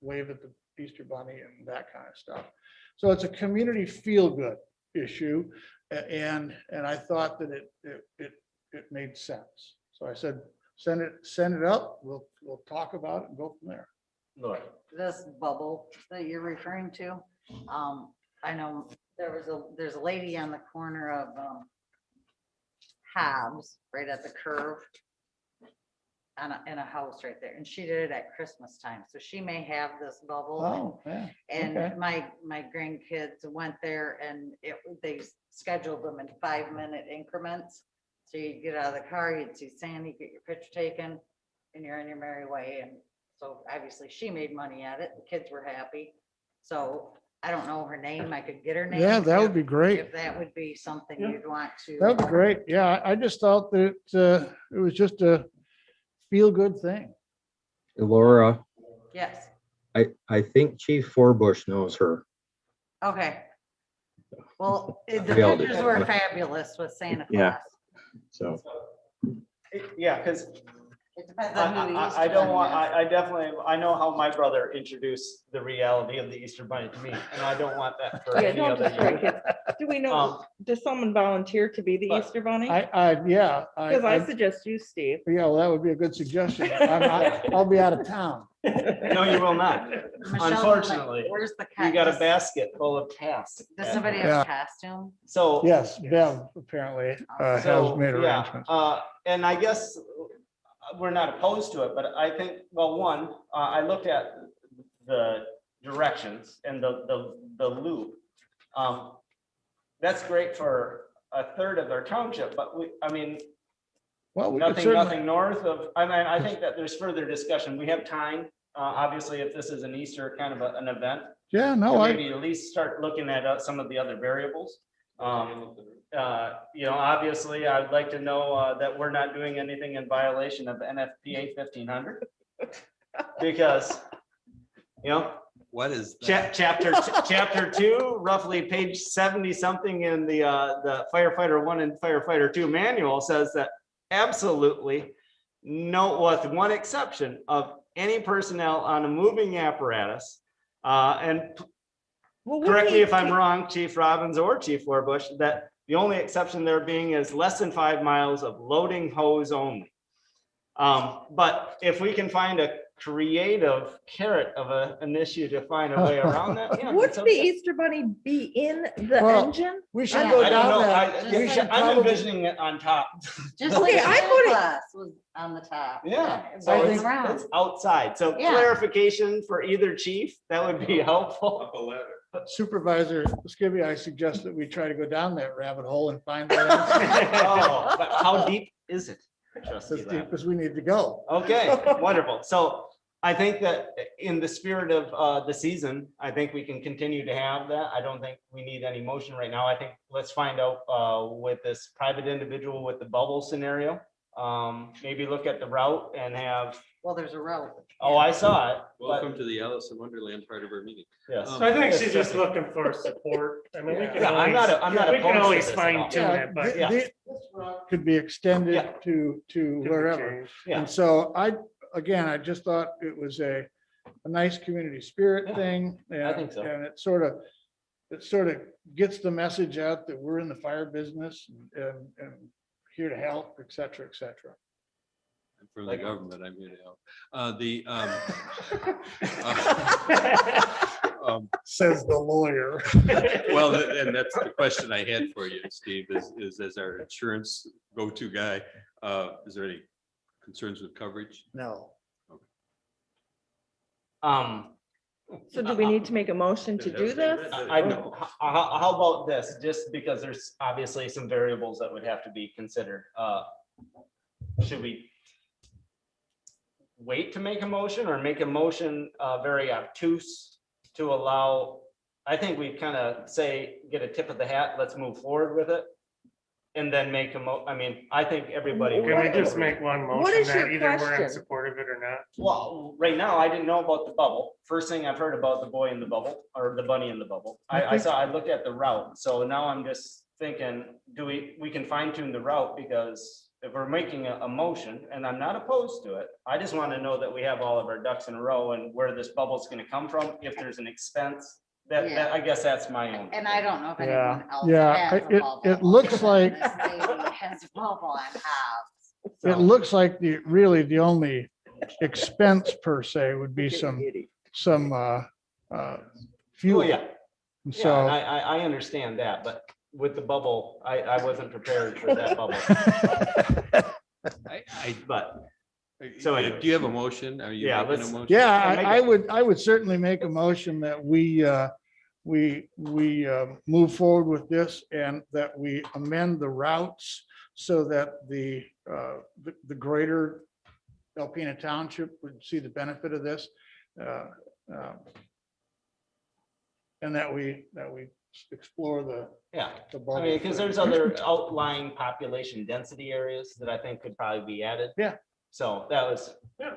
wave at the Easter Bunny and that kind of stuff. So it's a community feel-good issue, and I thought that it made sense. So I said, send it up, we'll talk about it and go from there. This bubble that you're referring to, I know there's a lady on the corner of Hobbs, right at the curve, in a house right there, and she did it at Christmas time, so she may have this bubble. Oh, yeah. And okay. my grandkids went there and they scheduled them in 5-minute increments. So you get out of the car, you'd see Sandy, get your picture taken, and you're on your merry way. And so obviously she made money at it. The kids were happy. So I don't know her name. I could get her name. Yeah, that would be great. If that would be something you'd want to. That would be great. Yeah, I just thought that it was just a feel-good thing. Laura, Yes, I think Chief Forbush knows her. okay. Well, the We all do. pictures were fabulous with Santa Yeah. Claus. So, Yeah, because It depends on who the I Easter don't Bunny want, is. I definitely, I know how my brother introduced the reality of the Easter Bunny to me, and I don't want that for Yeah, any don't other destroy year. kids. Do we know, Um, does someone volunteer to be the but Easter Bunny? Yeah. Because I suggest you, Steve. Yeah, well, that would be a good suggestion. I'll be out of town. No, you will not. Michelle, Unfortunately, where's the You got a cat? basket full of tasks. Does somebody have Yeah. a costume? So. Yes, Bev apparently has So, made yeah, arrangements. and I guess we're not opposed to it, but I think, well, one, I looked at the directions and the loop. That's great for a third of their township, but I mean, Well, we could nothing, certainly, nothing north of, I mean, I think that there's further discussion. We have time. Obviously, if this is an Easter kind of an event, yeah, to no, maybe at least start looking at some of the other variables. Obviously, I'd like to know that we're not doing anything in violation of NFPA 1500. Because, What is that? chapter 2, roughly page 70 something in the firefighter 1 and firefighter 2 manual says that absolutely no, with one exception of any personnel on a moving apparatus. And Well, wouldn't correct me he if I'm take- wrong, Chief Robbins or Chief Forbush, that the only exception there being is less than 5 miles of loading hose only. But if we can find a creative carrot of an issue to find a way around that. yeah, Would it's the okay. Easter Bunny be in the Well, engine? we should Yeah. go I don't down know. that. We should I'm probably, envisioning it on top. Just Okay, like I Santa put it- Claus was on the top. Yeah, It so rolls it's around. outside. So Yeah. clarification for either chief, that would be helpful. Supervisor Skibby, I suggest that we try to go down that rabbit hole and find that Oh, but how deep is it? Trustee as Lapp? deep as we need to go. Okay, wonderful. So I think that in the spirit of the season, I think we can continue to have that. I don't think we need any motion right now. I think let's find out with this private individual with the bubble scenario. Maybe look at the route and have, Well, there's a route. oh, I saw it. but Welcome to the Alice in Wonderland part of our meeting. yes. So I think she's just looking for support. I mean, we can Yeah, I'm always, I'm not we can opposed to always this at all. fine tune it, but. Yeah. This route could be extended Yeah. to could be wherever. changed. Yeah. And so I just thought it was a nice community spirit Yeah, thing. I think so. And it sort of gets the message out that we're in the fire business and here to help, et cetera, et cetera. I'm from the government, I'm here to help. Says the lawyer. Well, and that's the question I had for you, Steve, is as our insurance go-to guy, is there any concerns with coverage? No. So do we need to make a motion to do this? I know. How about this? Just because there's obviously some variables that would have to be considered. Should we wait to make a motion or make a motion very obtuse to allow I think we kind of say, get a tip of the hat, let's move forward with it. And then make I mean, I think everybody. Can we would just agree. make one What motion is your that either we're in question? support of it or not? Well, right now, I didn't know about the bubble. First thing I've heard about the boy in the bubble, or the bunny in the bubble. I looked at the route, so now I'm just thinking, we can fine tune the route, because if we're making a motion, and I'm not opposed to it, I just want to know that we have all of our ducks in a row and where this bubble's gonna come from, if there's an expense. That, I guess that's my own. And I don't know if Yeah, anyone else yeah, has a it bubble. looks other like- than this lady has a bubble and halves. It looks like really the only expense per se would be some Oh, fuel. yeah. And Yeah, So. and I understand that, but with the bubble, I wasn't prepared for that bubble, but So do you have a motion? Are you Yeah, making a let's- motion? Yeah, make I would certainly make a motion that we move forward with this and that we amend the routes so that the greater Alpena Township would see the benefit of this. And that we explore the yeah. bubble. I mean, because there's other outlying population density areas that I think could probably be added. Yeah. So that was. Yeah.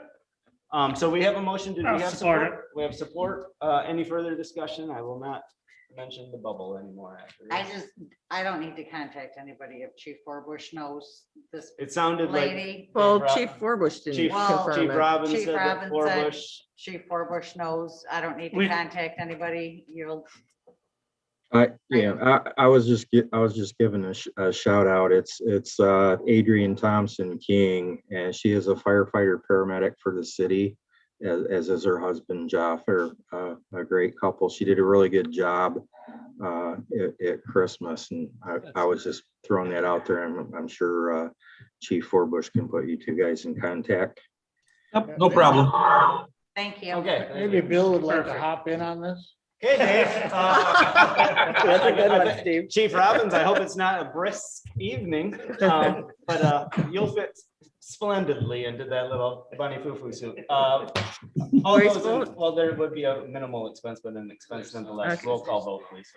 So we have a motion. Did we I'll have support support? We have support. Any further discussion? I will not mention the bubble anymore after this. I don't need to contact anybody if Chief Forbush knows this It sounded like lady. Well, Rob- Chief Forbush didn't Chief Well, confirm Chief it. Robbins Chief said that Robbins said- Forbush. Chief Forbush knows. I don't need to We- contact anybody. You'll, I was just giving a shout out. It's Adrienne Thompson King, and she is a firefighter paramedic for the city, as is her husband Jeff. They're a great couple. She did a really good job at Christmas, and I was just throwing that out there. I'm sure Chief Forbush can put you two guys in contact. No problem. thank you. Okay. Maybe Bill would like to Perfect. hop in on this. Okay, Dave. That's a good one, Steve. Chief Robbins, I hope it's not a brisk evening, but you'll fit splendidly into that little bunny foo-foo suit. All Voice those vote? well, there would be a minimal expense, but an expense nonetheless. Okay. Roll call vote, please.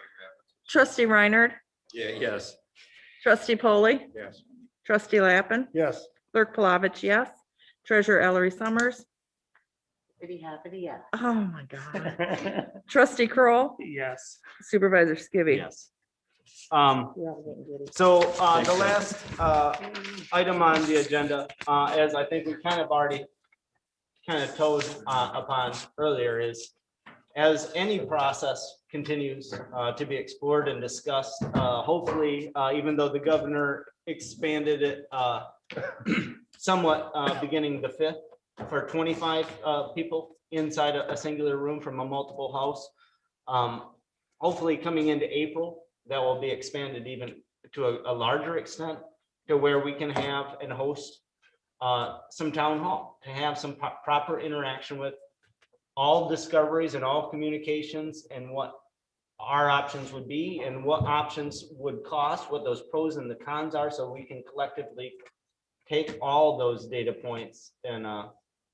Trustee Reiner, Yeah, yes. trustee Polly, Yes. trustee Lappin, Yes. clerk Palovich, yes. Treasurer Ellery Summers. Pretty happy, yeah. Oh, my God. Trustee Kroll, Yes. supervisor Skibby. Yes. So the last item on the agenda, as I think we kind of already kind of toed upon earlier, is as any process continues to be explored and discussed, hopefully, even though the governor expanded it somewhat beginning the 5th for 25 people inside a singular room from a multiple house. Hopefully coming into April, that will be expanded even to a larger extent to where we can have and host some town hall, to have some proper interaction with all discoveries and all communications and what our options would be and what options would cost, what those pros and the cons are, so we can collectively take all those data points and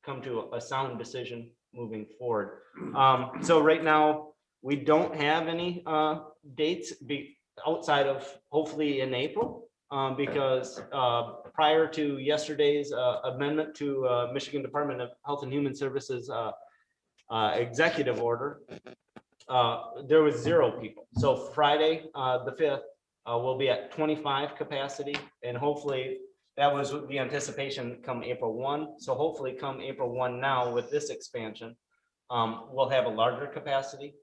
come to a sound decision moving forward. So right now, we don't have any dates outside of hopefully in April, because prior to yesterday's amendment to Michigan Department of Health and Human Services executive order, there was 0 people. So Friday, the 5th, will be at 25 capacity, and hopefully that was the anticipation come April 1. So hopefully come April 1 now with this expansion, we'll have a larger capacity.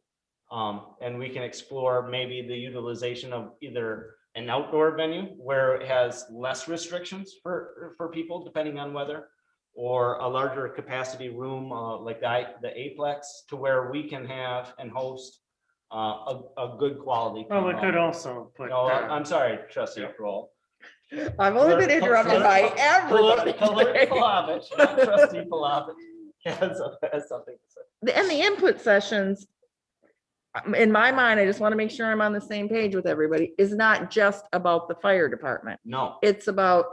And we can explore maybe the utilization of either an outdoor venue where it has less restrictions for people depending on weather, or a larger capacity room like the Aplex, to where we can have and host a good quality. Well, we could also put. No, I'm sorry, trustee Kroll. I've only been interrupted by everybody. Clerk Palovich, not trustee Palovich, has something to say. And the input sessions, in my mind, I just want to make sure I'm on the same page with everybody, is not just about the fire department. No, It's about,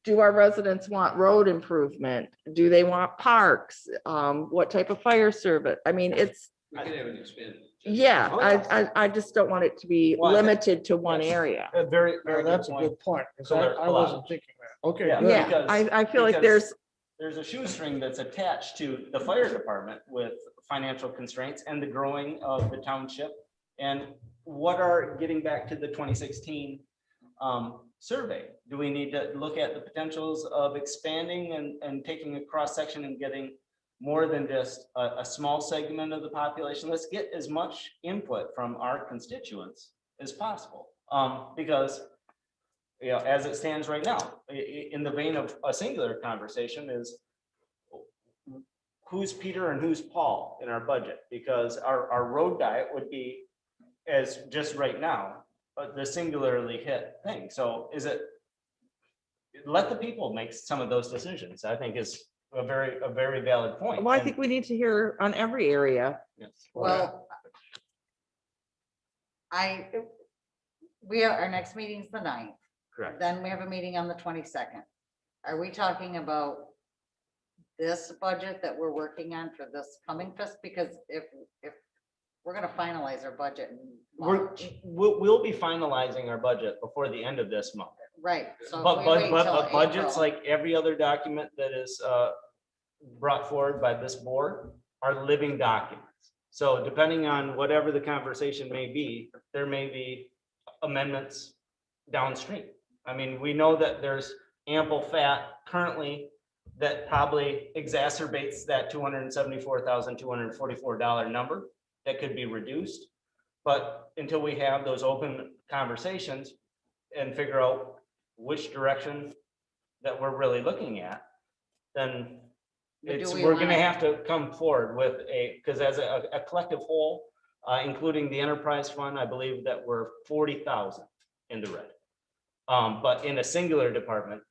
do our residents want road improvement? Do they want parks? What type of fire service? I mean, it's, We could have an expanded Yeah, Oh, yes. I just don't want it to be Well, I think- limited to one yes. area. A very, No, very that's good a point. good point, because Color- I wasn't thinking that. Okay, Yeah. good. Yeah, because- I feel like because- there's There's a shoestring that's attached to the fire department with financial constraints and the growing of the township. And what are, getting back to the 2016 survey, do we need to look at the potentials of expanding and taking a cross section and getting more than just a small segment of the population? Let's get as much input from our constituents as possible. Because, you know, as it stands right now, in the vein of a singular conversation is who's Peter and who's Paul in our budget? Because our road diet would be as just right now, the singularly hit thing. So is it, let the people make some of those decisions, I think is a very valid point. well, I And- think we need to hear on every area. yes. Well, our next meeting's the 9th. Correct. Then we have a meeting on the 22nd. Are we talking about this budget that we're working on for this coming fest? Because if we're gonna finalize our budget in March, We'll be finalizing our budget before the end of this month. right? So if But, we but, wait but till but budgets, April- like every other document that is brought forward by this board, are living documents. So depending on whatever the conversation may be, there may be amendments downstream. I mean, we know that there's ample fat currently that probably exacerbates that $274,244 number that could be reduced. But until we have those open conversations and figure out which direction that we're really looking at, then But do we we're gonna wanna- have to come forward with because as a collective whole, including the enterprise fund, I believe that we're 40,000 in the red. But in a singular department,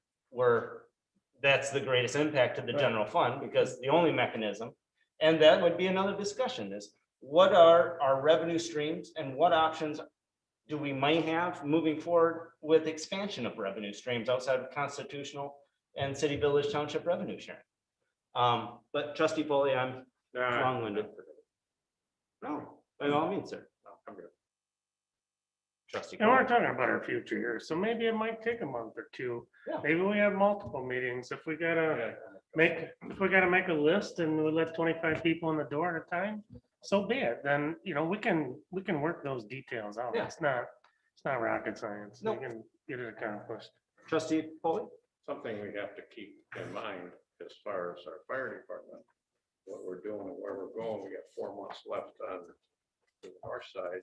that's the greatest impact to the general fund, because the only mechanism, and that would be another discussion, is what are our revenue streams and what options do we might have moving forward with expansion of revenue streams outside of constitutional and city, village, township revenue sharing? But trustee Foley, I'm Nah, long-winded. No, by all means, sir. no, I'm good. Trustee. And we're Foley. talking about our future here, so maybe it might take a month or two. Yeah. Maybe we have multiple meetings. If we gotta make a list and we let 25 people in the door at a time, so be it. Then, you know, we can work those details out. Yeah. It's not rocket science. We Nope. can get it accomplished. Trustee Foley? Something we have to keep in mind as far as our fire department, what we're doing and where we're going. We got 4 months left on the north side.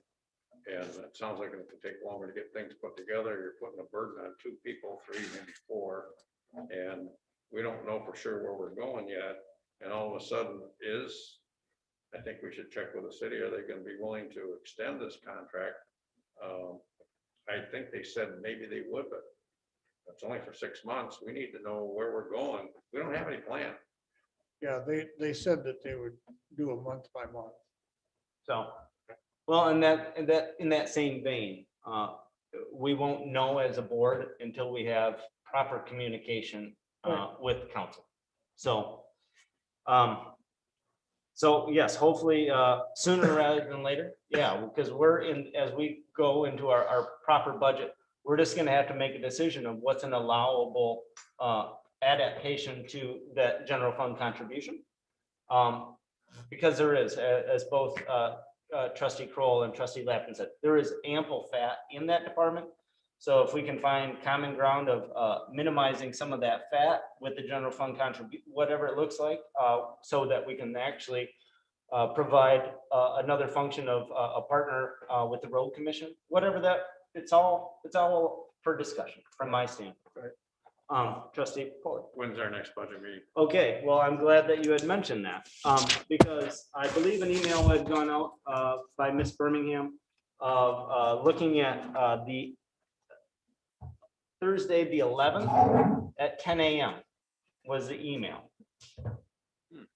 And it sounds like it's gonna take longer to get things put together. You're putting a burden on 2 people, 3, maybe 4. And we don't know for sure where we're going yet. And all of a sudden I think we should check with the city. Are they gonna be willing to extend this contract? I think they said maybe they would, but it's only for 6 months. We need to know where we're going. We don't have any plan. Yeah, they said that they would do a month by month. So, well, in that same vein, we won't know as a board until we have proper communication with council. So, yes, hopefully sooner rather than later. Yeah, because as we go into our proper budget, we're just gonna have to make a decision of what's an allowable adaptation to that general fund contribution. Because there is, as both trustee Kroll and trustee Lappin said, there is ample fat in that department. So if we can find common ground of minimizing some of that fat with the general fund contribute, whatever it looks like, so that we can actually provide another function of a partner with the road commission, whatever that, it's all for discussion from my standpoint. Trustee Foley. When's our next budget meeting? Okay, well, I'm glad that you had mentioned that, because I believe an email had gone out by Miss Birmingham of looking at the Thursday, the 11th at 10 a.m. was the email.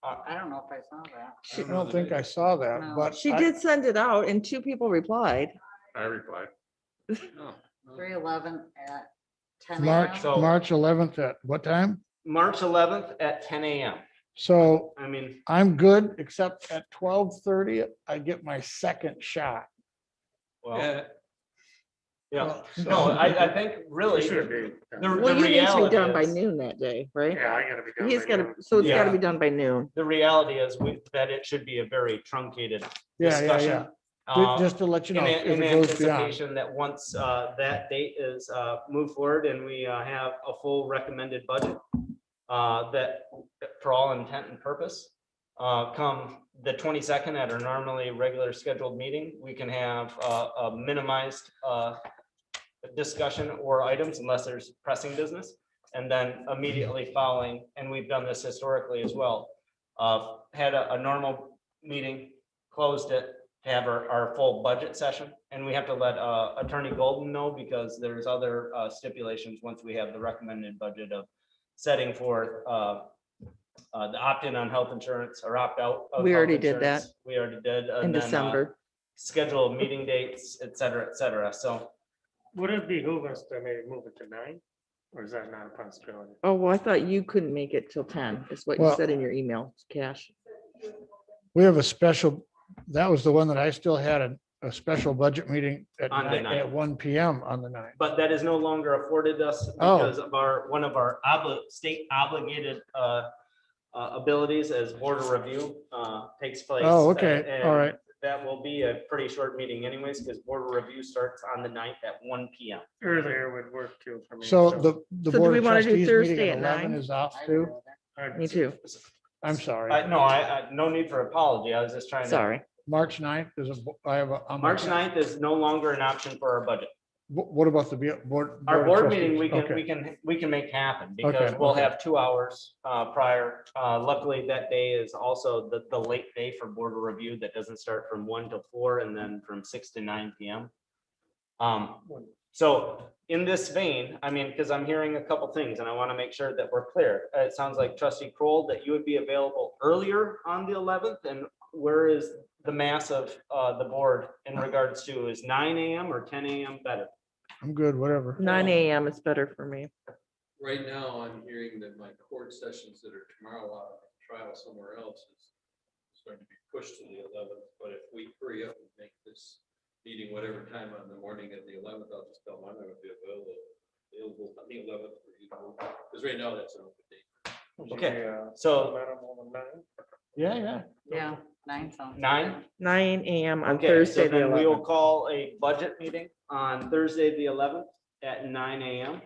I don't know if I saw that. I don't think I saw that, No. but She I- did send it out and 2 people replied. I replied. No, 3/11 at 10 March, a.m. So- March 11th at what time? March 11th at 10 a.m. So I mean, I'm good, except at 12:30, I get my second shot. well, Yeah, yeah, So- no, I think really, We should be. the Well, you need to be reality done by is, noon that day, right? Yeah, I gotta be done. He's by got to, noon. so it's got to Yeah. be done by noon. the reality is that it should be a very truncated Yeah, discussion. Just to let you In know, a- if in it goes beyond. anticipation that once that date is moved forward and we have a full recommended budget, that for all intent and purpose, come the 22nd at our normally regular scheduled meeting, we can have a minimized discussion or items unless there's pressing business. And then immediately following, and we've done this historically as well, had a normal meeting, closed it, to have our full budget session. And we have to let Attorney Golden know because there's other stipulations once we have the recommended budget of setting forth the opt-in on health insurance or opt-out. of We health already did insurance. We already did. In and then, December. Schedule meeting dates, et cetera, et cetera. So Would it behoove us to maybe move it to 9? Or is that not a possibility? Oh, well, I thought you couldn't make it till 10, is what you Well- said in your email, Cash. We have a special, that was the one that I still had a special budget meeting at On the 9 at 1 PM on the 9th. but that is no longer afforded us Oh. because of one of our state obligated abilities as board of review takes place. Oh, okay, And all right. That will be a pretty short meeting anyways, because board of review starts on the 9th at 1 PM. Earlier would work too for me. So the So do Board we of wanna do Trustees Thursday meeting at at 11 9? is off I too? would go there. Me too. I'm sorry. No, no need for apology. I was just trying to. Sorry. March 9th is I have a. on my March calendar. 9th is no longer an option for our budget. What about the board? Our of board meeting, Trustees? we can make happen because Okay, we'll okay. have 2 hours prior. Luckily, that day is also the late day for board of review that doesn't start from 1 to 4 and then from 6 to 9 PM. So in this vein, I mean, because I'm hearing a couple things and I want to make sure that we're clear. It sounds like trustee Kroll, that you would be available earlier on the 11th, and where is the mass of the board in regards to, is 9 AM or 10 AM better? I'm good, whatever. 9 AM is better for me. right now I'm hearing that my court sessions that are tomorrow on trial somewhere else is starting to be pushed to the 11th, but if we hurry up and make this meeting whatever time on the morning of the 11th, I'll just tell them I'm going to be available on the 11th for you, because right now that's an open date. Would you Okay, be, so- amenable to 9? Yeah. Yeah, 9 sounds. 9? 9 AM on Okay, Thursday, so the then we will 11th. call a budget meeting on Thursday, the 11th at 9 AM.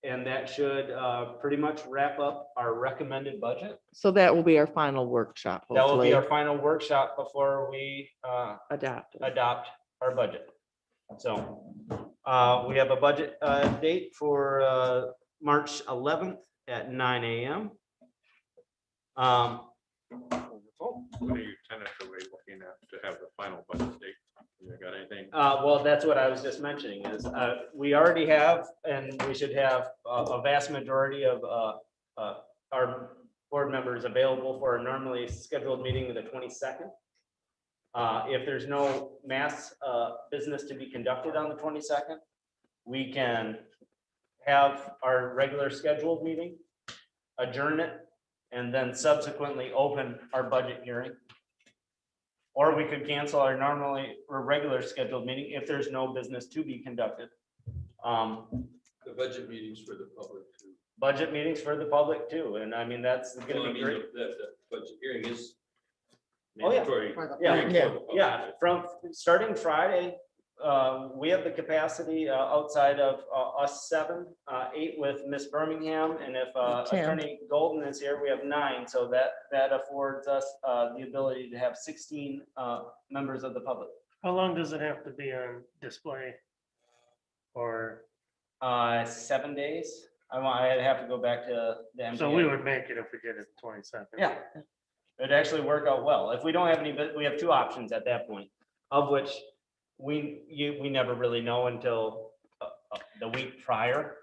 And that should pretty much wrap up our recommended budget. So that will be our final workshop, That will be hopefully, our final workshop before we adopt. adopt our budget. So we have a budget date for March 11th at 9 AM. What are you tentatively looking at to have the final budget date? You got anything? Well, that's what I was just mentioning is we already have, and we should have a vast majority of our board members available for a normally scheduled meeting of the 22nd. If there's no mass business to be conducted on the 22nd, we can have our regular scheduled meeting, adjourn it, and then subsequently open our budget hearing. Or we could cancel our normally or regular scheduled meeting if there's no business to be conducted. The budget meetings for the public too. Budget meetings for the public too, and I mean, that's Well, I gonna be mean, great. the budget hearing is Oh, yeah. mandatory. For the Yeah, public. yeah, from starting Friday, we have the capacity outside of us 7, 8 with Miss Birmingham, and if 10. Attorney Golden is here, we have 9, so that affords us the ability to have 16 members of the public. How long does it have to be on display? Or, 7 days. I'd have to go back to the so we MBA. would make it if we did it 22nd. Yeah, it'd actually work out well. If we don't have any, but we have 2 options at that point, of which we never really know until the week prior,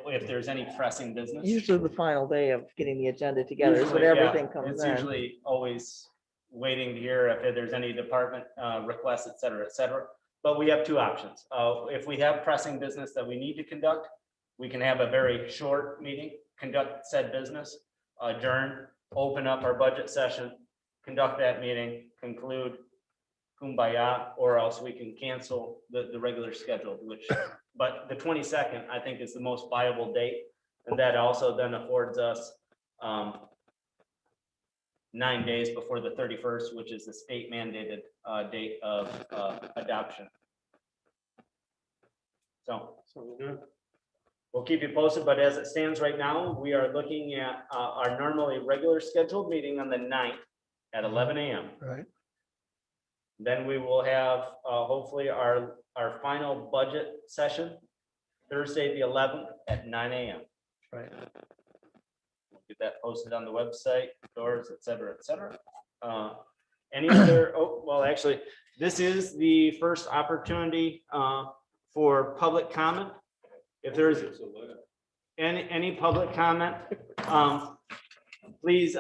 if there's any pressing business. Usually the final day of getting the agenda together is when Usually, yeah, everything comes It's in. usually always waiting to hear if there's any department requests, et cetera, et cetera. But we have 2 options. If we have pressing business that we need to conduct, we can have a very short meeting, conduct said business, adjourn, open up our budget session, conduct that meeting, conclude kumbaya, or else we can cancel the regular schedule, but the 22nd, I think, is the most viable date. And that also then affords us 9 days before the 31st, which is the state mandated date of adoption. So So good. we'll keep you posted, but as it stands right now, we are looking at our normally regular scheduled meeting on the 9th at 11 a.m. Right. Then we will have hopefully our final budget session Thursday, the 11th at 9 a.m. Right. We'll get that posted on the website, doors, et cetera, et cetera. Any other, oh, well, actually, this is the first opportunity for public comment. If there's any public comment, please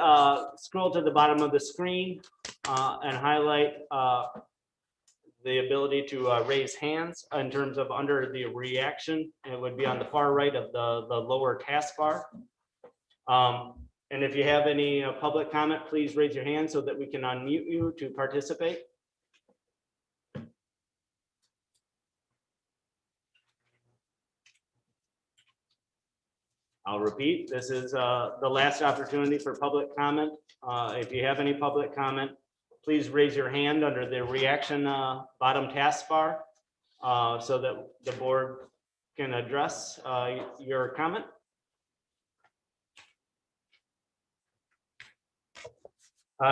scroll to the bottom of the screen and highlight the ability to raise hands in terms of under the reaction. It would be on the far right of the lower taskbar. And if you have any public comment, please raise your hand so that we can unmute you to participate. I'll repeat, this is the last opportunity for public comment. If you have any public comment, please raise your hand under the reaction bottom taskbar so that the board can address your comment.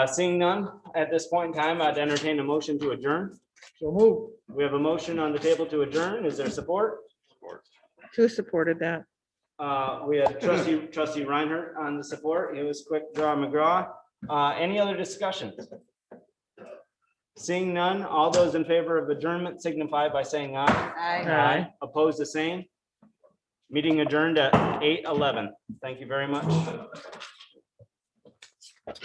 Seeing none at this point in time, I'd entertain a motion to adjourn. So move. We have a motion on the table to adjourn. Is there support? Who supported that? We have trustee Reinhardt on the support. It was quick draw McGraw. Any other discussions? Seeing none, all those in favor of adjournment signify by saying aye. Aye. Opposed, the same. Meeting adjourned at 8:11. Thank you very much.